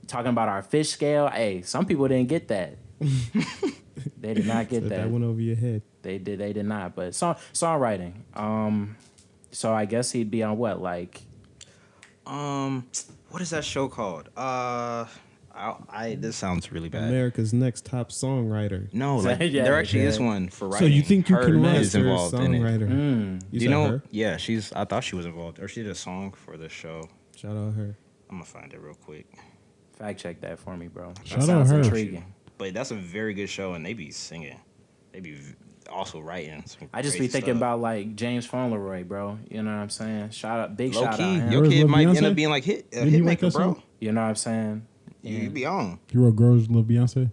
talking about our fish scale. Hey, some people didn't get that. They did not get that that. went over your head. They did not. But songwriting. So I guess he'd be on what, like. What is that show called? This sounds really bad. America's Next Top Songwriter. No, like Yeah, there actually yeah. is one for So writing. you think you Her can write? is involved in it. Songwriter. Mm. You Do you said know? her? Yeah, I thought she was involved, or she did a song for the show. Shout out her. I'm gonna find it real quick. Fact check that for me, bro. That Shout out sounds her. intriguing. But that's a very good show, and they be singing. They be also writing. Some I just be crazy thinking stuff. about like James Fauntleroy, bro. You know what I'm saying? low Shout key. out him. Your Girls kid Love might end Beyonce? up being like a Didn't he hit write maker, that bro. song? You know what I'm saying? You be on. You wrote Girls Love Beyonce?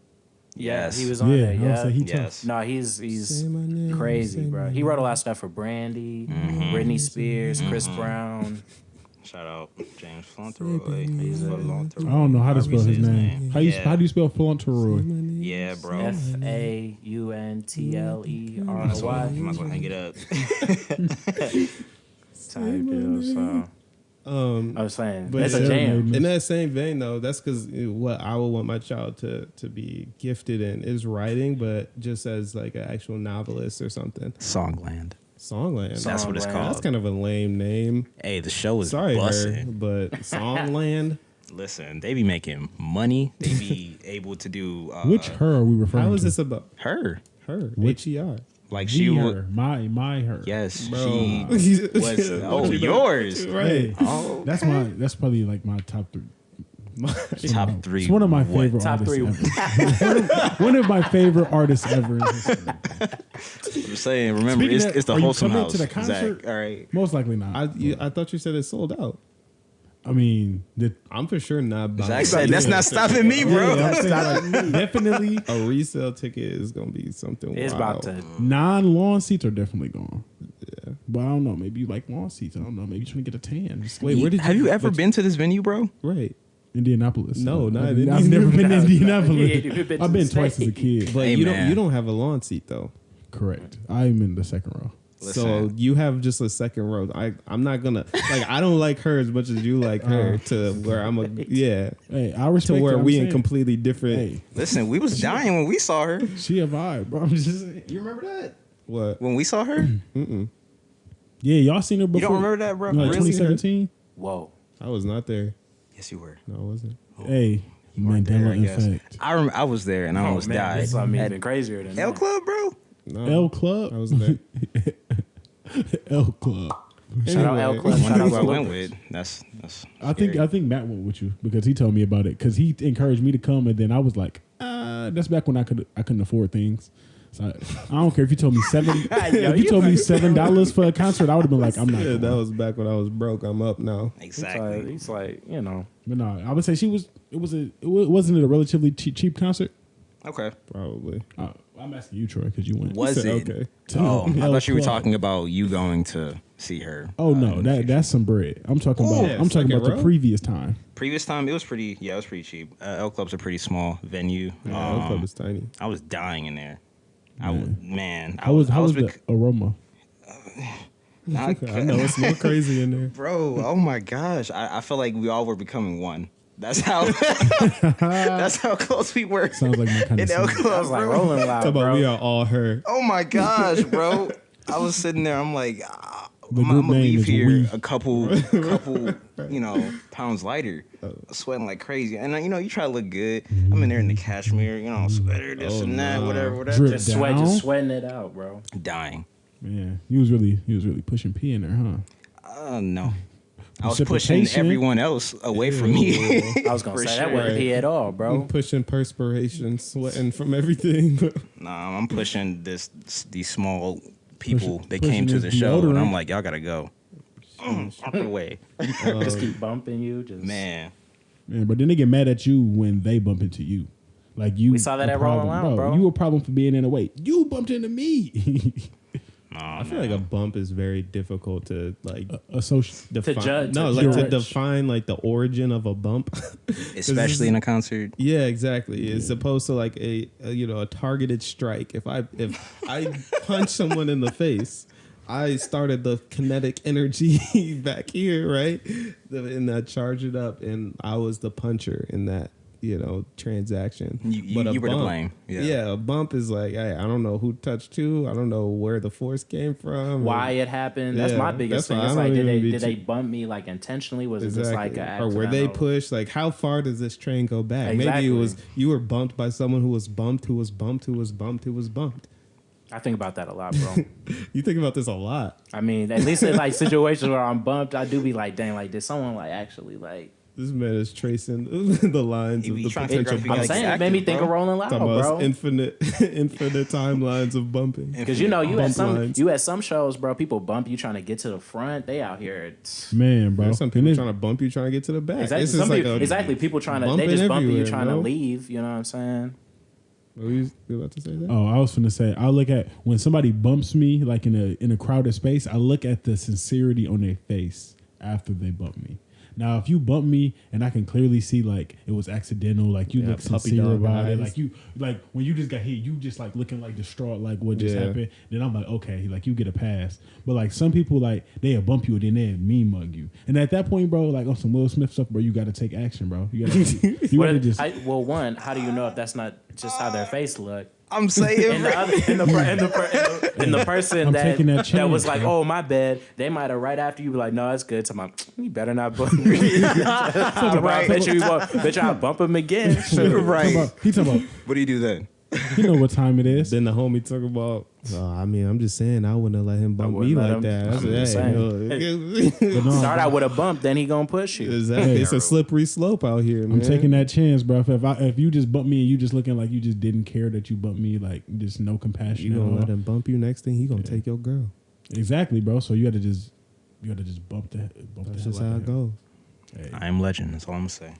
Yes. he was on Yeah, there. I would Yeah, say he Yes. no, he's Say my name, crazy, say bro. my He wrote a lot of stuff for Brandy, Britney Spears, Chris Brown. Shout out James Fauntleroy. I don't know how to spell his Obviously name. How Yeah. do you spell Fauntleroy? Yeah, bro. FAUNTLEROY. You might as well hang it up. Type deal. So I was saying, But it's a yeah, jam. in that same vein, though, that's because what I would want my child to be gifted in is writing, but just as like an actual novelist or something. Songland. Songland. That's what it's Songland. called. That's kind of a lame name. Hey, the show is Sorry, her, busting. but Songland. Listen, they be making money. They be able to do Which her are we referring How is to? this about her. her? Which- HER. Like The she her. would. My her. Yes, Bro. she What was. you Oh, know? yours. Hey, Oh, that's probably like my top three. top three. It's one of my what? favorite Top artists three. ever. one of my favorite artists ever. I'm saying, remember, Speaking of- it's the are you wholesome coming house. to the concert? Zach. All right. Most likely not. I thought you said it sold out. I mean, I'm for sure not buying. Zach said that's not stopping me, bro. yeah, I'm saying, like, definitely A resale ticket is gonna be something. It's wild. about to. non-lawn seats are definitely gone. Yeah, but I don't know. Maybe you like lawn seats. I don't know. Maybe you're trying to get a tan. Just Wait, where did Have you ever been to this venue, bro? Right. Indianapolis? No, not I've Indianapolis. never been to No, Indianapolis. he ain't even been to I've the been twice as a state. kid. But Hey, you man. don't have a lawn seat though. Correct. I'm in the second row. So Listen. you have just a second row. I'm not gonna like. I don't like her as much as you like her. To where I'm a Hey, I To respect. where her, I'm we in saying. completely different. Hey, Listen, we was dying when we saw her. she a vibe, bro. I'm just saying. You remember that? What? When we saw her, Yeah, y'all seen her before. you don't remember that, bro? Like Really? 2017. Whoa. I was not there. Yes, you were. No, I wasn't. Hey, weren't there, Mandela I guess. effect. I was there and I almost man, died. It's something At even crazier than L that. Club, bro. No, L Club. I wasn't there. L Club. Shout out L Club. Shout One out who I to went Loopers. with. That's I think Matt went with you because he told me about it because he encouraged me to come and then I was like, that's back when I couldn't afford things. So I don't care if you told me if you told me $7 for a concert, I would have been like, I'm not. Yeah, Going. that was back when I was broke. I'm up now. exactly. He's like, you know. But no, I would say wasn't it a relatively cheap concert? Okay. Probably. I'm asking you, Troy, because you went. Was said, it? okay. Oh, I L thought you were Club. talking about you going to see her. Oh in no, the that future. that's some bread. I'm talking about. Yeah, I'm talking second about the row? previous time. Previous time, it was pretty cheap. L Club's a pretty small venue. Yeah, L Club is tiny. I was dying in there. How was the bec- aroma? I- I know it's more crazy in there. bro. Oh my gosh, I felt like we all were becoming one. That's how that's how close we were. Sounds like my kind in of L scene. I Club, was like bro. rolling loud, Talk about bro. we are all her. Oh my gosh, bro. I was sitting there. I'm like, The I'm group gonna name leave is here We. a couple, pounds lighter, sweating like crazy. And you try to look good. I'm in there in the cashmere, sweater, this and that, whatever. Drip Just down. sweating it out, bro. Dying. Man, he was really pushing P in there, huh? No. I was pushing Precipitation. everyone else away from me. I was gonna For say sure. that wasn't pee at all, I'm bro. pushing perspiration, sweating from everything. Nah, I'm pushing these small people that pushing came to this the show, and I'm deodorant. like, y'all gotta go. Out the way, Just keep bumping you. Just man. Man, but then they get mad at you when they bump into you. Like you, We saw that a at Rolling problem. Loud, bro. You a problem for being in the way. You bumped into me. I feel like a bump is very difficult to like Associate. to judge. No, to like to judge. define like the origin of a bump. Especially in a concert. Yeah, exactly. It's supposed to like a targeted strike. If I punch someone in the face, I started the kinetic energy back here, right? And I charge it up, and I was the puncher in that transaction. You But a were to bump- blame. Yeah. A bump is like, hey, I don't know who touched who. I don't know where the force came from. Why it happened? That's Yeah, my biggest that's thing. why It's I like, don't did even they be did they bump me like intentionally? Was it just Exactly. like an Or were they accidental- pushed? Like, how far does this train go back? Maybe Exactly. it was you were bumped by someone who was bumped, who was bumped, who was bumped, who was bumped. I think about that a lot, bro. You think about this a lot. I mean, at least in like situations where I'm bumped, I do be like, dang, like did someone like actually like? This man is tracing the lines You of be the trying to figure potential out if you I'm got bumps. saying it active, made me think bro. of Rolling Loud, Talking about bro. infinite timelines of bumping. Because you Bump lines. at some shows, bro, people bump you trying to get to the front. They out here. It's, Man, bro. There's some And people it's- trying to bump you, trying to get to the back. exactly. This is Some like people, a, exactly. People trying to they bumping just bumping you everywhere, trying to bro. leave. You know what I'm saying? What were you about to say that? Oh, I was finna say, I look at when somebody bumps me like in a crowded space, I look at the sincerity on their face after they bump me. Now, if you bump me and I can clearly see like it was accidental, like you Yeah, look puppy sincere dog about it, eyes. like when you just got hit, you just like looking like distraught, like what just Yeah. happened. Then I'm like, okay, like you get a pass. But like some people, like they'll bump you and then they'll mean mug you. And at that point, bro, like on some Will Smith stuff, bro, you got to take action, bro. You got to What- just. well, one, how do you know if that's not just how their face look? I'm saying, And the other, and the person I'm that taking that that was chance, like, bro. oh my bad, they might have right after you be like, no, it's good. To my, you better not bump me. Right. Bet you I'll bump him again. right. He talking about. What do you do then? You know what time it is. Then the homie talk about, I mean, I'm just saying, I wouldn't have let him bump me wouldn't let like him. that. I I'm said, just hey, But no, Start out with a bump, then he gonna push you. exactly. It's a slippery slope out here, man. I'm taking that chance, bro. If you just bump me and you just looking like you just didn't care that you bumped me, like just no compassion. You at gonna all. let him bump you? Next thing he gonna take your girl. Exactly, bro. So you got to just bump that. Bump That's the just hell how out it of him. goes. Hey. I am legend. That's all I'm gonna say.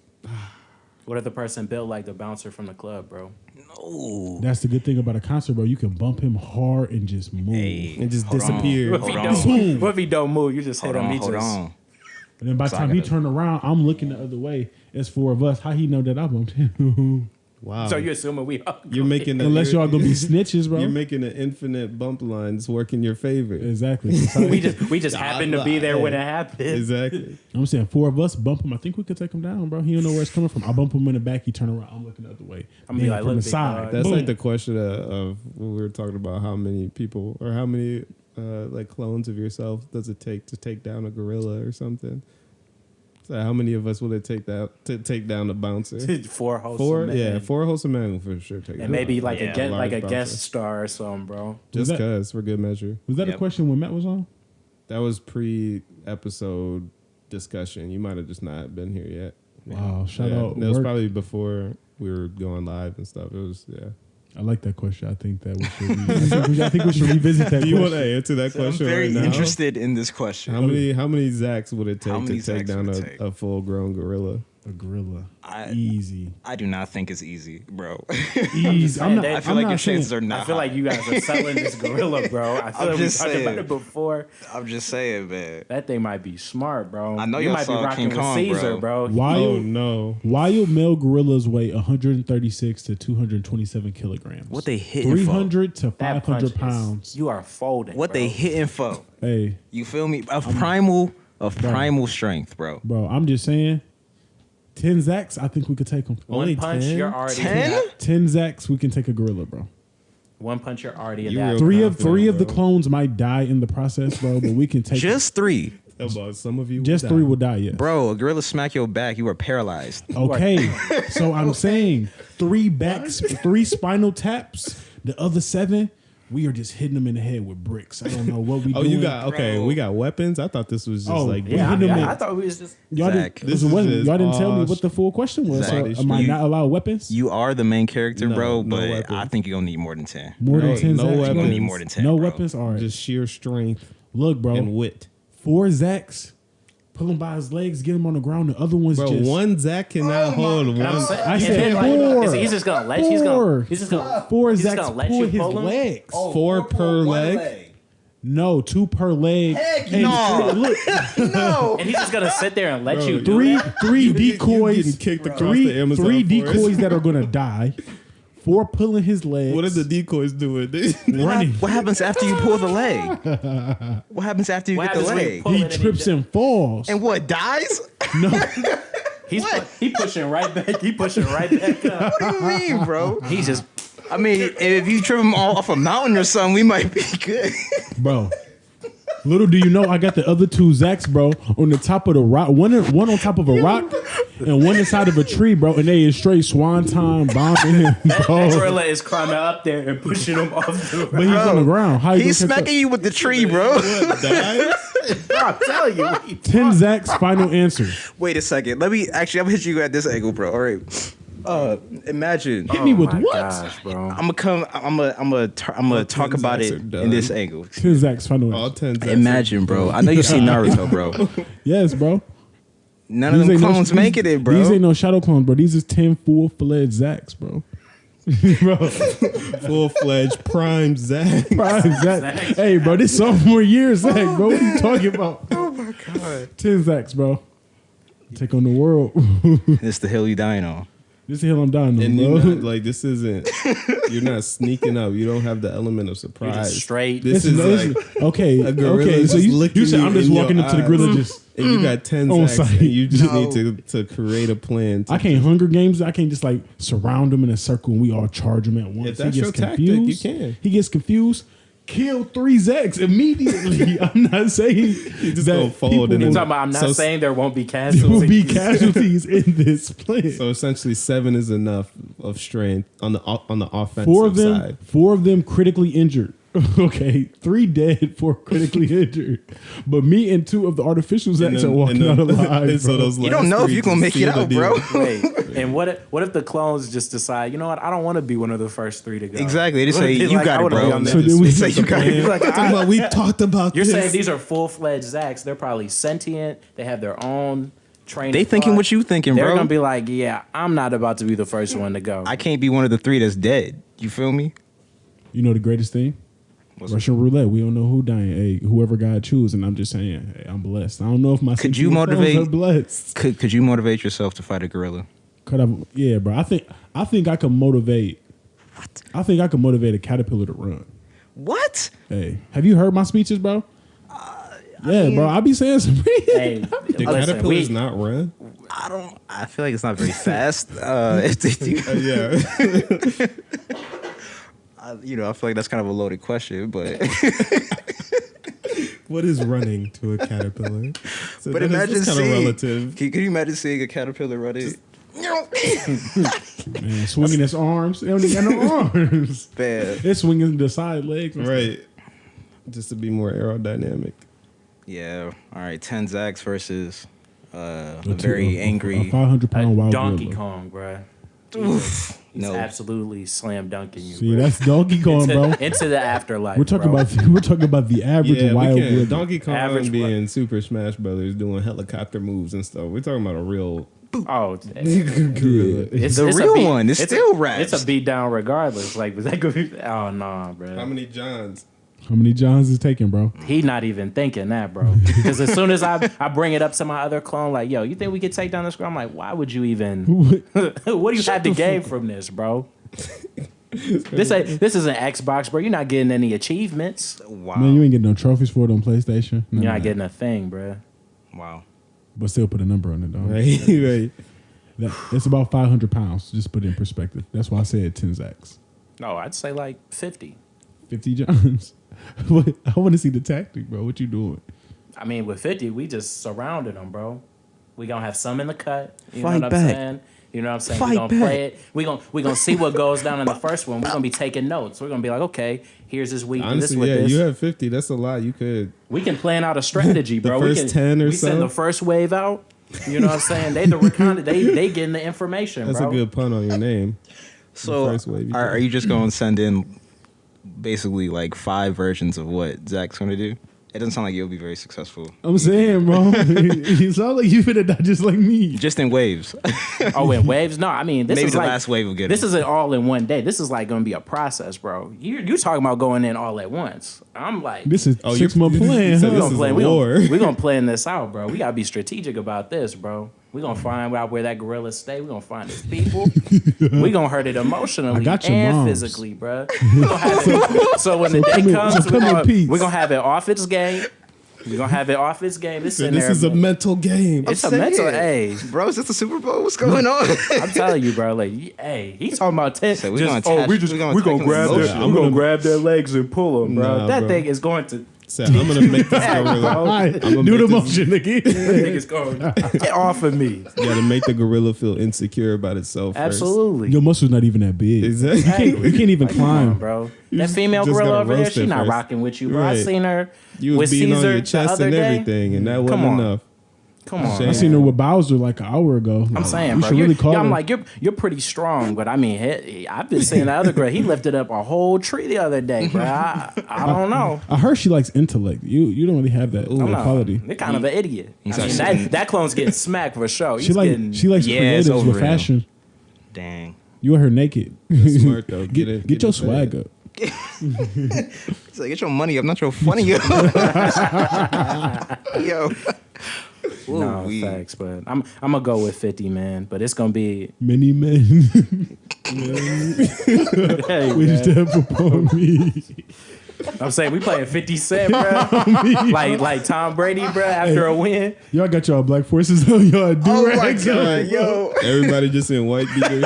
What if the person built like the bouncer from the club, bro? No. That's the good thing about a concert, bro. You can bump him hard and just move. Hey, And just hold on. disappear. What if, he Hold don't, on. what if he don't move? You just hit Hold him. on. He Hold just, on. And then by the So I time he gotta- turned around, I'm looking the other way. It's four of us. How he know that I bumped him? Wow. So you assuming we all You're making a, Unless you're- y'all gonna be snitches, bro. You're making an infinite bump lines work in your favor. Exactly. we just happened to be there when it happened. Exactly. I'm saying four of us bump him. I think we could take him down, bro. He don't know where it's coming from. I bump him in the back. He turn around. I'm looking the other way. I'm gonna be like, from the look, big side. dog. That's Boom. like the question of when we were talking about how many people or how many like clones of yourself does it take to take down a gorilla or something. So how many of us will it take that to take down a bouncer? Four hosts. Four, man. yeah, four hosts of man will for sure take. And maybe like Yeah. a get like a large guest bouncer. star or something, bro. Was just that- cause for good measure. Was that a Yep. question when Matt was on? That was pre-episode discussion. You might have just not been here yet. Wow, shout Yeah, out. That was Work. probably before we were going live and stuff. It was I like that question. I think that we should. I think we should revisit that Do you want question. to answer that So I'm question very right now? interested in this question. How many Zacks would it How take many to take Zacks down would it take? a full-grown gorilla? A gorilla. I- Easy. I do not think it's easy, bro. Easy. I'm not. I I feel I'm like not your saying- chances are not. I feel like you guys are selling this gorilla, bro. I feel I'm like we just talked saying. about it before. I'm just saying, man. That thing might be smart, bro. I know you y'all might be saw rocking King with Kong, Caesar, bro. bro. Wild, Oh no! wild male gorillas weigh 136 to 227 kilograms. What they hitting for? 300 to That punch 500 is- pounds. You are folding. What bro. they hitting for? Hey, You feel me? Of primal strength, bro. bro, I'm just saying. 10 Zacks, I think we could take them. One Only punch, 10? you're already 10? 10 Zacks, we can take a gorilla, bro. One punch, you're already in You that. real Three confident, of the bro. clones might die in the process, bro, but we can take Just 3. About some of you, just will 3 die. will die, yes. Bro, a gorilla smack your back, you are paralyzed. Okay, so I'm saying 3 spinal taps. The other 7, we are just hitting them in the head with bricks. I don't know what we Oh, doing. you got okay. Bro. We got weapons. I thought this was just Oh, like yeah, Yeah, hitting them I in- thought we was just. Y'all Zach, didn't, this listen, is just y'all didn't tell me all what the full question was. Zach, so am I you- not allowed weapons? You are the main character, No, bro, no but weapons. I think you're gonna need more than 10. More No- than 10 no Zacks? You're weapons. gonna need more than 10. No bro. weapons? All right. just sheer strength Look, bro. and wit. 4 Zacks, pull him by his legs, get him on the ground. The other one's Bro, just... one Zack cannot hold one. I'm saying- I and said then, like, 4. He's just gonna let. He's just gonna. 4 he's just Zacks gonna let pull you his pull him? legs. Four per leg. No, 2 per leg. Heck And no. Look, No. And he's just gonna sit there and let you do three that. decoys. You getting kicked across three, the Amazon three forest. decoys that are gonna die. 4 pulling his legs. What are the decoys doing? running? What happens after you pull the leg? What happens after you What get the happens when you leg? pull He it and trips and falls. And what, dies? No, He pushing right back. He pushing right back up. What do you mean, bro? He's just. I mean, if you trip him all off a mountain or something, we might be good. bro. Little do you know, I got the other 2 Zacks, bro, on the top of the rock. One on top of a rock, and one inside of a tree, bro. And they is straight swan bombing him, That bro. gorilla is climbing up there and pushing him off the But he's on the ground. How you He's gonna catch smacking you with the tree, bro. I'm telling you. up? 10 Zacks. Final answer. Wait a second. I'm gonna hit you at this angle, bro. All right. Imagine. Hit me with Oh my what? gosh, bro. I'm gonna talk about 10 it Zacks are in done. this angle. 10 Zacks. Final All answer. 10 Zacks. Imagine, bro. I know you seen Naruto, bro. Yes, bro. None of them ain't clones making it, bro. These ain't no shadow clones, bro. These is 10 full-fledged Zacks, bro. bro. Full-fledged prime Zack. Prime Zack. Hey, bro, this sophomore year Zack, bro. What are you talking about? Oh my god. 10 Zacks, bro. Take on the world. This the hill you dying on. This is the hell I'm dying on, And bro. you're not, like this isn't. You're not sneaking up. You don't have the element of You're surprise. just straight. This is like okay. a gorilla Okay, so just you looking said you I'm just in walking your up to the eyes. gorilla just. and you got 10 On Zacks, site. and you just No. need to create a plan. To I can't Hunger Games. I can't just like surround him in a circle and we all charge him at once. If that's your tactic, you can. He gets confused. Kill 3 Zacks immediately. I'm not saying You just that gonna fold people and I'm then- will- talking about. I'm not So- saying there won't be there casualties. will be casualties in this plan. So essentially, 7 is enough of strength on the offensive 4 side. of them critically injured. Okay, 3 dead, 4 critically injured. But me and 2 of the artificial Zacks are walking out alive. and so bro. those You don't last know if 3 you gonna just make it seal the out, deal. bro. Wait, and what if the clones just decide? You know what? I don't want to be one of the first 3 to go. Exactly. They What say if you like, got I it, wanna be bro. on So this. then we They say you got it. Like, Talking about, we talked about You're this. saying these are full-fledged Zacks. They're probably sentient. They have their own train. They of thinking thought, what you thinking, they're bro. gonna be like, yeah, I'm not about to be the first one to go. I can't be one of the 3 that's dead. You feel me? You know the greatest thing? What's Russian roulette. We don't know who dying. Hey, whoever God choose, and I'm just saying, hey, I'm blessed. I don't know if my Could you 16 motivate- are blessed. Could you motivate yourself to fight a gorilla? Yeah, bro. I think I can motivate. What? I think I can motivate a caterpillar to run. What? Hey, have you heard my speeches, bro? Bro. I be saying some. Hey, The listen, caterpillars not run? I feel like it's not very fast. Yeah. I feel like that's kind of a loaded question, but What is running to a caterpillar? So but that is- imagine that's kind of seeing. relative. Can you imagine seeing a caterpillar running? Man, swinging its arms. They don't even got no arms. Bad. It's swinging the side legs. and Right. Just to be more aerodynamic. Yeah. All right. 10 Zacks versus a stuff. very A angry. 500-pound wild Donkey gorilla. Kong, bruh. He's No. absolutely slam dunking you. See, bruh. that's Donkey Kong, bro. into the afterlife. We're talking bro. about the average Yeah, wild we can. gorilla. Donkey Kong Average being Super Smash Brothers doing helicopter moves and stuff. We're talking about a real Oh, gorilla. it's The it's a real beat- one. It's a- still raps. It's a beat down regardless. Like, was that good? Oh no, bro. How many Johns? How many Johns is taking, bro? He not even thinking that, bro. Because as soon as I bring it up to my other clone, like, yo, you think we could take down this girl? I'm like, why would you even? What do you have to gain from this, bro? This is an Xbox, bro. You're not getting any achievements. Wow. Man, you ain't getting no trophies for it on PlayStation. None You're of not that. getting a thing, bro. Wow. But still put a number on it, though. Right, right. It's about 500 pounds. Just put it in perspective. That's why I said 10 Zacks. No, I'd say like 50. 50 Johns. But I want to see the tactic, bro. What you doing? I mean, with 50, we just surrounded them, bro. We gonna have some in the cut. You Fight know what back. I'm saying? You know what I'm saying? Fight We gonna back. play it. We gonna see what goes down in the first one. We're gonna be taking notes. We're gonna be like, okay, here's this week. Honestly, this with yeah, this. you have 50. That's a lot. You could. We can plan out a strategy, The bro. first we can, 10 or we send so? the first wave out. You know what I'm saying? They the recon. They getting the information, That's bro. a good pun on your name. So first wave you are did. you just going to send in basically like 5 versions of what Zach's going to do? It doesn't sound like you'll be very successful. I'm saying, bro. You sound like you finna die just like me. Just in waves. Oh, in waves? No, I mean this Maybe is the like last wave will get this him. isn't all in one day. This is like gonna be a process, bro. You talking about going in all at once? I'm like, This is Oh, 6-month you plan. said huh? we this gonna is plan. a We war. gonna, we gonna plan this out, bro. We gotta be strategic about this, bro. We gonna find out where that gorilla stay. We gonna find his people. We gonna hurt it emotionally I got your and moms. physically, bro. We gonna have it, so when the day come in- comes, so come in peace. we gonna have it off its game. We gonna have it off its game. It's in This there. is a mental game. It's a mental. Hey, Bro, is this the Super Bowl? What's going on? I'm telling you, bro. Like, hey, he's talking about 10. So we just, gonna oh, we attach- just we gonna we gonna attach grab them their, emotionally. I'm gonna grab their legs and pull them, bro. Nah, that bro. thing is going to. So I'm gonna make this gorilla. All right, I'ma do the make this- motion again. That thing is going. Get off of me. You gotta make the gorilla feel insecure about itself. Absolutely. Your muscle's not even that big. First. Exactly. You can't even Like, come climb. on, bro. You That just- female just gorilla gotta over there, roast she it not first. rocking with you, bro. I Right. seen her You was with beating Caesar on your the chest other and day. everything, and that wasn't on. enough. Come on. Shame. I seen her with Bowser like an hour ago. I'm saying, you bro. should really call I'm her. like, you're pretty strong, but I mean, I've been seeing the other girl. He lifted up a whole tree the other day, bro. I don't know. I heard she likes intellect. You don't really have that I'm not- quality. You're kind of an idiot. I like mean, sitting- that clone's getting smacked for sure. She He's like getting, she likes Yeah, it's creatives over with real. fashion. Dang. You and her naked. Smart though. Get your swag up. It's like, get your money up, not your funny yo. Yo. no Ooh-wee. facts, but I'm gonna go with 50, man. But it's gonna be Many men hey, wish man. death upon me. I'm saying we playing 50 Cent, bro. like Tom Brady, bro. After a win, Y'all got y'all black forces on y'all do Oh my rags on, God, bro. yo. Everybody just in white beaters.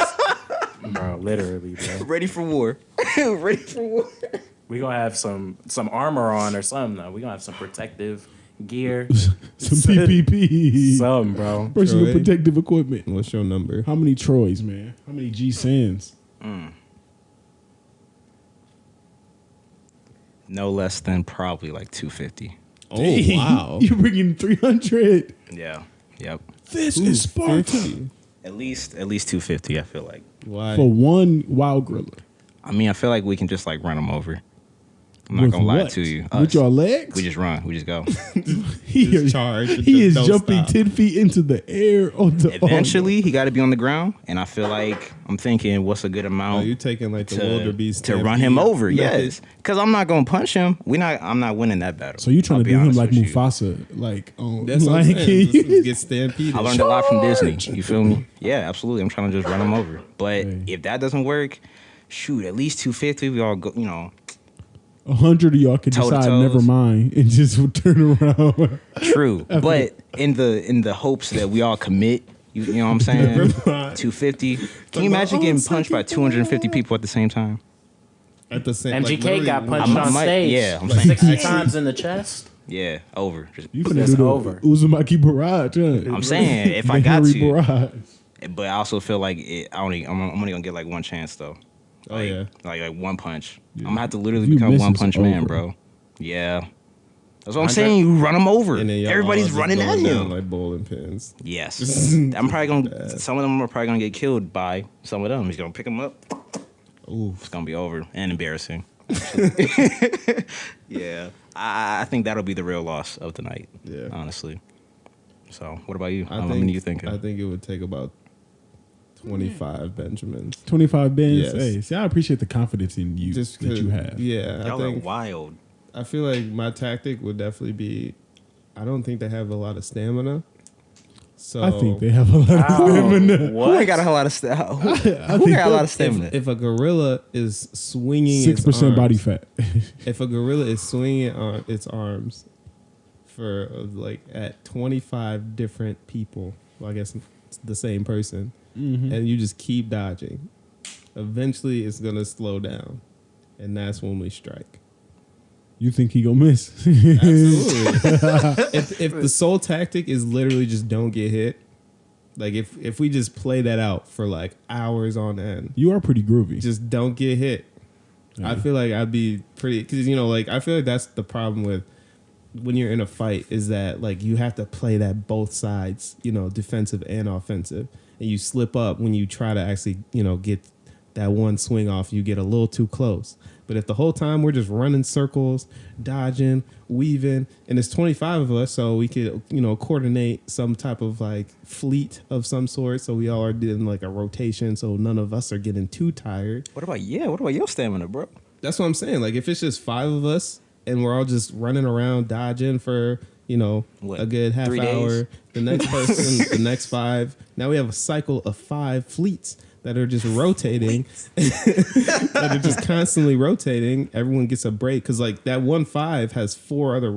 bro. Literally, bro. Ready for war. Ready for war. We gonna have some armor on or something. Though we gonna have some protective gear, Some PPP. something, bro. Personal Troy. protective equipment. What's your number? How many Troys, man? How many G Sands? No less than probably like 250. Oh wow. You bringing 300? Yeah. Yep. This is Sparta 50. At least 250, I feel like. Why? for one wild gorilla. I mean, I feel like we can just like run them over. I'm not With gonna lie what? to you. With Us. your legs? We just run. We just go. he Just is, charge and he just is don't jumping stop. 10 feet into the air on the Eventually, he got to be on the ground, and I feel like I'm thinking, what's a good Oh, amount you taking like the to, wildebeest to run him stampede over? method? Yes, because I'm not gonna punch him. I'm not winning that battle. So you trying I'll to be do him honest like with you. Mufasa, like on That's what I'm Lion saying. King? Just get stampeded. I learned a lot from Disney. You feel me? Yeah, absolutely. I'm trying to just run him over. But Hey. if that doesn't work, shoot, at least 250. We all go. 100 of y'all can Toe to decide toes. never mind and just turn around. True, but in the hopes that we all commit. You know what I'm saying? Never mind. 250. Can you imagine getting punched by 250 people at the same time? At the same, like, MGK literally, got punched I'm- on might- stage yeah, I'm like saying 60 actually- times in the chest. Yeah, over. Just- You finna That's do the over. Uzumaki barrage, huh? I'm saying if The I got Harry to, barrage. but I also feel like I'm only gonna get like one chance though. Oh, Like, yeah. like one punch. Yeah. I'm gonna have to literally If you become miss, one it's punch man, over. bro. Yeah, that's what I'm 100 saying. You run him over. And then y'all all Everybody's just running at going down him. like bowling pins. Yes, I'm probably gonna. Some of them are probably gonna get killed by some of them. He's gonna pick them up. Ooh, It's gonna be over and embarrassing. Yeah, I think that'll be the real loss of the night. Yeah. Honestly. So, what about you? I How think many you thinking? I think it would take about 25 Benjamins. 25 bins. Yes. Hey, see, I appreciate the confidence in you Just that you 'cause- have. Yeah, I Y'all are think wild. I feel like my tactic would definitely be. I don't think they have a lot of stamina. So I think they have a lot of stamina. Who ain't got a lot of stamina? Who think got a lot of stamina? If a gorilla is swinging 6% its body arms, fat. if a gorilla is swinging on its arms for like at 25 different people, well, I guess it's the same person, and you just keep dodging, eventually it's gonna slow down, and that's when we strike. You think he gonna miss? Absolutely. if the sole tactic is literally just don't get hit, like if we just play that out for like hours on end, You are pretty groovy. just don't get hit. Yeah. I feel like I'd be pretty, because like I feel like that's the problem with when you're in a fight, is that like you have to play that both sides, defensive and offensive, and you slip up when you try to actually get that one swing off. You get a little too close. But if the whole time we're just running circles, dodging, weaving, and there's 25 of us, so we could coordinate some type of like fleet of some sort, so we all are doing like a rotation, so none of us are getting too tired. What about your stamina, bro? That's what I'm saying. Like if it's just 5 of us and we're all just running around dodging for What, a good half 3 days? hour, the next person, the next 5. Now we have a cycle of 5 fleets that are just rotating, that are just constantly rotating. Everyone gets a break because like that 1-5 has 4 other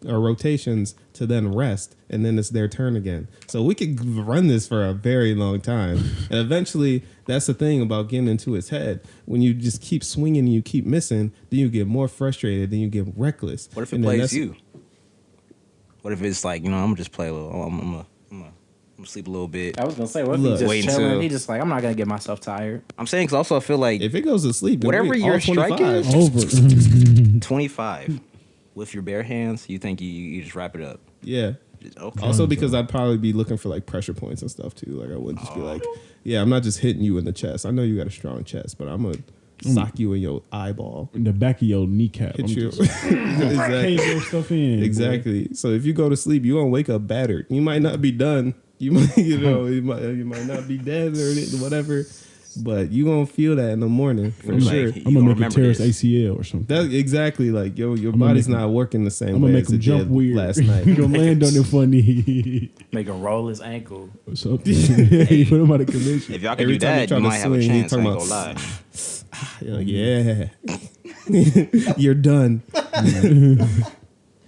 rotations to then rest, and then it's their turn again. So we could run this for a very long time, and eventually, that's the thing about getting into his head. When you just keep swinging and you keep missing, then you get more frustrated, then you get reckless. What if it And then plays that's- you? What if it's like, I'm gonna just play a little. I'm gonna sleep a little bit. I was gonna say, what if Look, he's just wait chilling? until- He just like, I'm not gonna get myself tired. I'm saying because also I feel like If it goes to sleep, then Whatever we- your all strike 25. is- Over. 25 with your bare hands. You think you just wrap it up? Yeah. Okay. Also, because I'd probably be looking for like pressure points and stuff too. Like I wouldn't just be like, yeah, I'm not just hitting you in the chest. I know you got a strong chest, but I'm gonna sock you in your eyeball, In the back of your kneecap. hit I'm you. just Exactly. cave your stuff in. boy. Exactly. So if you go to sleep, you gonna wake up battered. You might not be done. You might, you might not be dead or whatever, but you gonna feel that in the morning for Like, sure. you I'm gonna gonna make a remember terrace this. ACL or something. That exactly like your gonna body's make him- not working the same I'm way gonna make as him it jump did weird last night. He gonna land on it funny Make him roll his ankle. or something. You put him out of commission. If y'all can Every do time he that, try you to might have a swing, he chance. I talking ain't gonna about- lie. Yeah, you're done.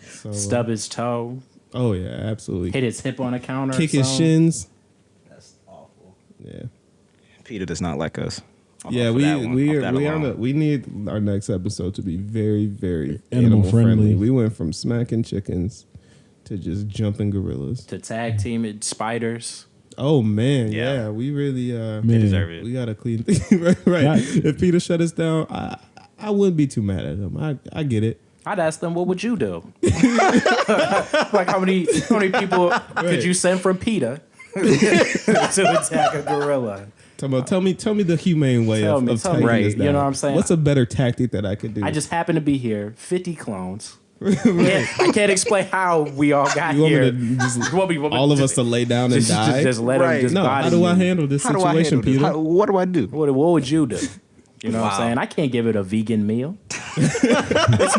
So, Stub his toe. oh yeah, absolutely. Hit his hip on a counter. Kick or his something. shins. That's awful. Yeah, Peter does not like us. yeah. Off that one, off that alone. We need our next episode to be very, very Animal animal friendly. friendly. We went from smacking chickens to just jumping gorillas. To tag team it, spiders. Oh man, Yeah. yeah. We really Man. They deserve it. we got a clean thing. right. Yeah. If Peter shut us down, I wouldn't be too mad at him. I get it. I'd ask them, what would you do? Like how many people could you send from PETA? to attack a gorilla. Tell me the humane way Tell of me, taking Right. this You know down. what I'm saying? What's a better tactic that I could do? I just happen to be here. 50 clones. I can't explain how we all got you want here. me to just Want me- want me all of to- us to lay down and just, die? just let them Right. just No, body how do I me. handle this How do I situation, handle this? Peter? What do I do? What would you do? You know what Wow. I'm saying? I can't give it a vegan meal. It's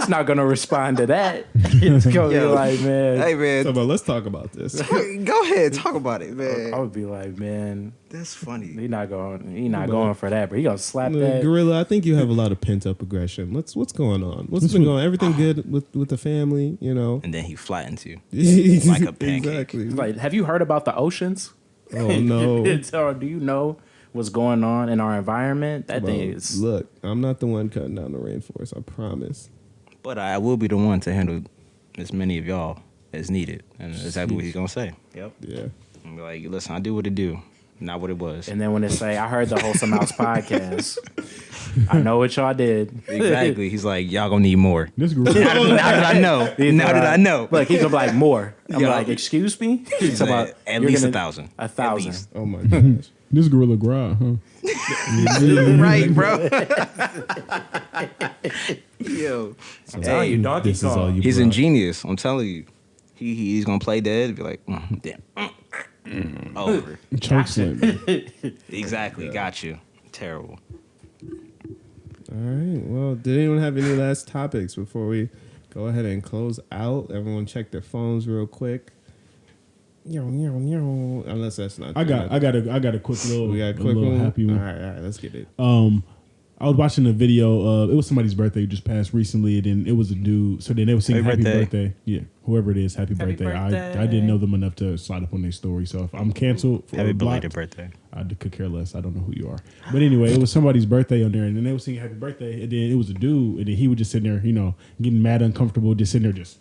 not gonna respond to that. It's gonna be Yo. like, man. Hey man, So, but let's talk about this. go ahead, talk about it, I man. would be like, man, That's funny. he not going for that, but he gonna slap that. Gorilla, I think you have a lot of pent up aggression. What's going on? What's been going? Everything good with the family? You know, And then he flattens you. like a pancake. Exactly. Like, have you heard about the oceans? Oh no. Or do you know what's going on in our environment? That thing Bro, is. look, I'm not the one cutting down the rainforest. I promise. But I will be the one to handle as many of y'all as needed. And that's exactly what he's gonna say. Yep. Yeah. I'm be like, listen, I do what it do, not what it was. And then when they say, I heard the Wholesome House podcast, I know what y'all did. Exactly. He's like, y'all gonna need more. This now gorilla. that I know. Now that I know. Look, he's gonna be like, more. I'm Yo. like, excuse me? He's like, about, at you're least gonna- 1,000. 1,000. least. Oh my gosh. This gorilla growl, huh? Right, bro. Yo. I'm telling you, Donkey This is all Kong. you He's brought. ingenious. I'm telling you. He's gonna play dead. Be like, over. Choke slam. Exactly. Got you. Terrible. All right. Well, did anyone have any last topics before we go ahead and close out? Everyone check their phones real quick. Unless that's not. I got a quick little, We got a a quick little one. happy one. All right. Let's get it. I was watching a video of, it was somebody's birthday who just passed recently, and then it was a dude. So then they were singing Happy happy birthday. birthday. Yeah, whoever it is, happy birthday. I didn't know them enough to slide up on their story. So if I'm canceled for Happy blocked, belated birthday. I could care less. I don't know who you are. But anyway, it was somebody's birthday on there, and then they were singing happy birthday, and then it was a dude, and then he was just sitting there, you know, getting mad uncomfortable, just sitting there, just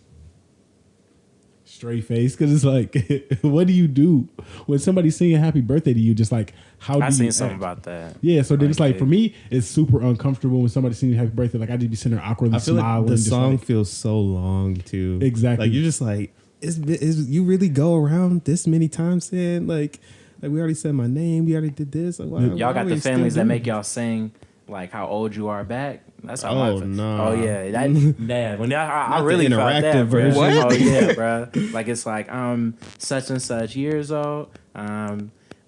straight face, because it's like, what do you do when somebody's singing happy birthday to you? Just like, how do I you seen something act? about that. Yeah, so then it's like, Okay. for me, it's super uncomfortable when somebody's singing happy birthday. Like, I just be sitting there awkwardly I feel smiling. like the just song like, feels so long too. Exactly. Like you're just like, is you really go around this many times saying like we already said my name, we already did this. Like, why Y'all got are the we still families that doing make this? y'all sing like how old you are back. That's how Oh, my nah. Oh yeah, that man. When I Not the really felt interactive that, bro. version. Oh yeah, bro. Like it's like such and such years old.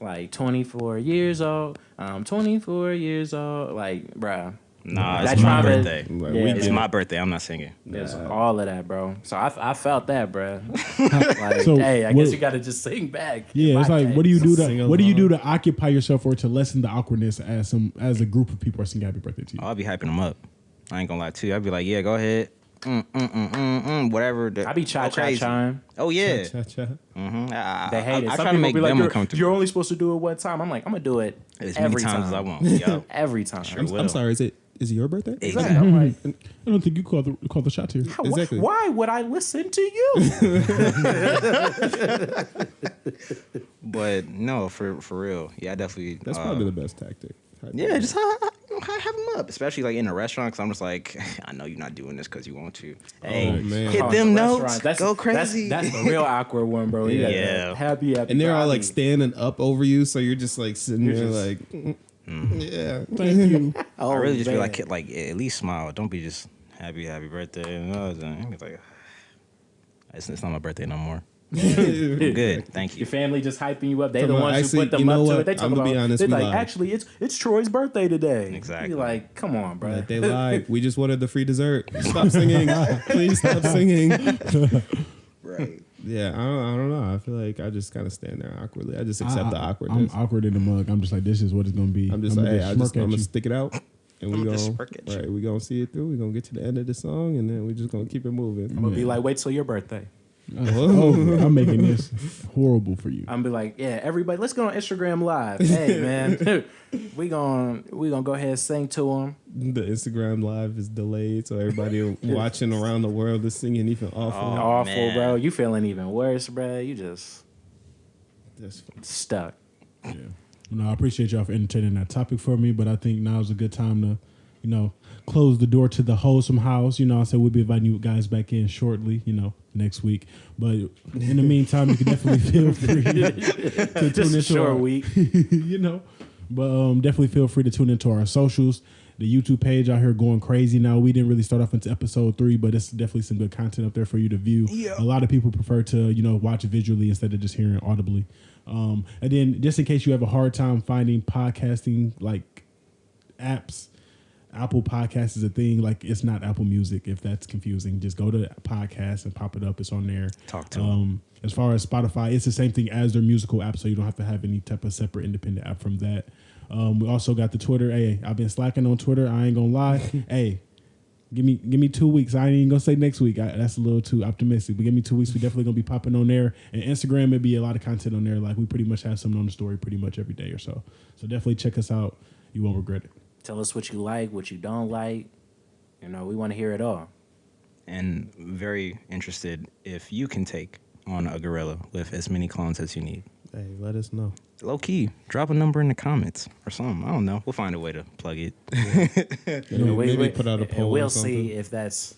Like 24 years old. 24 years old. Like, bruh. Nah, That it's my trauma- birthday. Like, Yeah, we It's did my birthday. I'm not singing. There's all of that, bro. So I felt that, bro. Like, So, hey, I what- guess you got to just sing back. yeah, In it's my like, what do you case. do Sing to what do you do along. to occupy yourself or to lessen the awkwardness as a group of people are singing happy birthday to you? I'll be hyping them up. I ain't gonna lie to you. I'll be like, yeah, go ahead. Whatever. I be cha-cha-chaing. Oh, yeah. Cha-cha. They hate it. I Some try to people make be like, them you're uncomfortable only supposed to do it one time. I'm like, I'm gonna do it as many every times time. as I want. Yo. Every time. Sure. I'm will. sorry. Is it your birthday? Exactly. I'm like, I don't think you call the shots here. Exactly. Why would I listen to you? But no, for real. Yeah, I definitely. That's probably the best tactic. Yeah, just have them up, especially like in a restaurant. Because I'm just like, I know you're not doing this because you want to. Hey, man. hit Oh, them the notes. restaurant. Go crazy. That's the real awkward one, bro. You gotta Yeah. happy. And they're all like birthday. standing up over you, so you're just like sitting You're there just- like, yeah. Thank you. I really just man. feel like at least smile. Don't be just happy birthday. And all that. It's like, it's not my birthday no more. I'm good. Thank you. Your family just hyping you up. They Come the on, ones actually, who put them you know up to what? it. They talk I'ma about. be honest, They're we like, lied. actually, it's Troy's birthday today. Exactly. You're like, come on, bro. But they lied. We just wanted the free dessert. Stop singing. Please stop singing. Right. Yeah, I don't know. I feel like I just kind of stand there awkwardly. I just accept the I'm awkwardness. awkward in the mug. I'm just like, this is what it's gonna be. I'm just I'ma like, hey, smirk I'm at gonna you. stick it out, and we I'ma gonna just smirk at you. right. We gonna see it through. We gonna get to the end of the song, and then we just gonna keep it moving. I'm gonna be like, wait till your birthday. Oh, I'm making this horrible for you. I'm gonna be like, yeah, everybody, let's go on Instagram Live. Hey, man, we gonna go ahead and sing to them. The Instagram live is delayed, so everybody watching around the world is singing even awful. Oh, Awful, man. bro. You feeling even worse, bro. You just That's fun. stuck. Yeah. No, I appreciate y'all for entertaining that topic for me, but I think now is a good time to close the door to the wholesome house. I said we'll be inviting you guys back in shortly, next week. But in the meantime, you can definitely feel free to tune Just a into short our week. But definitely feel free to tune into our socials. The YouTube page out here going crazy now. We didn't really start off into episode 3, but it's definitely some good content up there for you to view. Yeah. A lot of people prefer to, watch visually instead of just hearing audibly. And then just in case you have a hard time finding podcasting like apps, Apple Podcasts is a thing. Like it's not Apple Music. If that's confusing, just go to Podcasts and pop it up. It's on there. Talk to 'em. As far as Spotify, it's the same thing as their musical app, so you don't have to have any type of separate independent app from that. We also got the Twitter. Hey, I've been slacking on Twitter. I ain't gonna lie. Hey, give me 2 weeks. I ain't even gonna say next week. That's a little too optimistic. But give me 2 weeks. We definitely gonna be popping on there. And Instagram, maybe a lot of content on there. Like we pretty much have something on the story pretty much every day or so. So definitely check us out. You won't regret it. Tell us what you like, what you don't like. We want to hear it all. And very interested if you can take on a gorilla with as many clones as you need. Hey, let us know. Low key, drop a number in the comments or something. I don't know. We'll find a way to plug it. Maybe put out a and poll. we'll or something. see if that's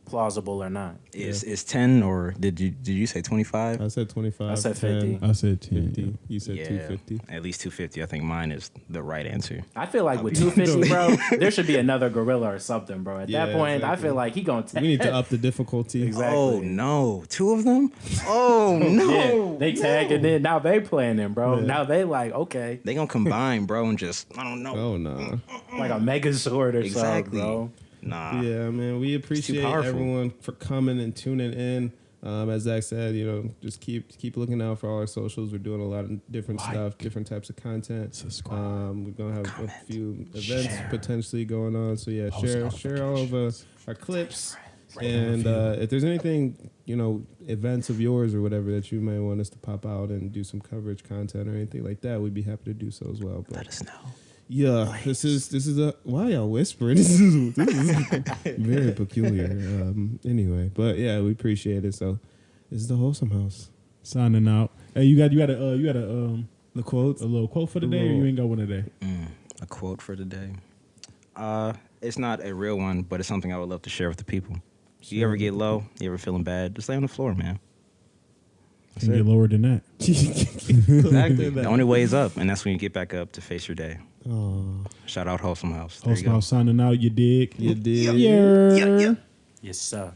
plausible or not. Is 10 or did you say 25? I said 25. I said 10, 50. I said 10. 50. You said 250. At least 250. I think mine is the right answer. I feel like with 250, bro, there should be another gorilla or something, bro. At that Yeah, point, exactly. I feel like he gonna We need to up the difficulty. Exactly. Oh no, 2 of them? Oh no. Yeah, they tagging in. Now they playing in, bro. Yeah. Now they like, okay, They gonna combine, bro, and just I don't know. Oh no. like a mega sword or Exactly. something, bro. Nah. Yeah, man. We appreciate powerful. everyone for coming and tuning in. As Zach said, just keep looking out for all our socials. We're doing a lot of different stuff, different types of content. Subscribe. We're gonna have Comment. a few events Share. potentially going on. So yeah, Post share all of our clips. And if there's anything, events of yours or whatever that you may want us to pop out and do some coverage content or anything like that, we'd be happy to do so as well. But Let us know. yeah, this is a why y'all whispering? This is very peculiar. Anyway, but yeah, we appreciate it. So this is the Wholesome House. Signing out. Hey, you had a The quotes. a little quote for the day, or you ain't got one today? A quote for the day. It's not a real one, but it's something I would love to share with the people. You ever get low? You ever feeling bad? Just lay on the floor, man. That's Can it. get lower than that. Exactly. The only way is up, and that's when you get back up to face your day. Oh, Shout out Wholesome House. There you Wholesome go. House signing out. You dig? you did. Yeah. Yes, sir.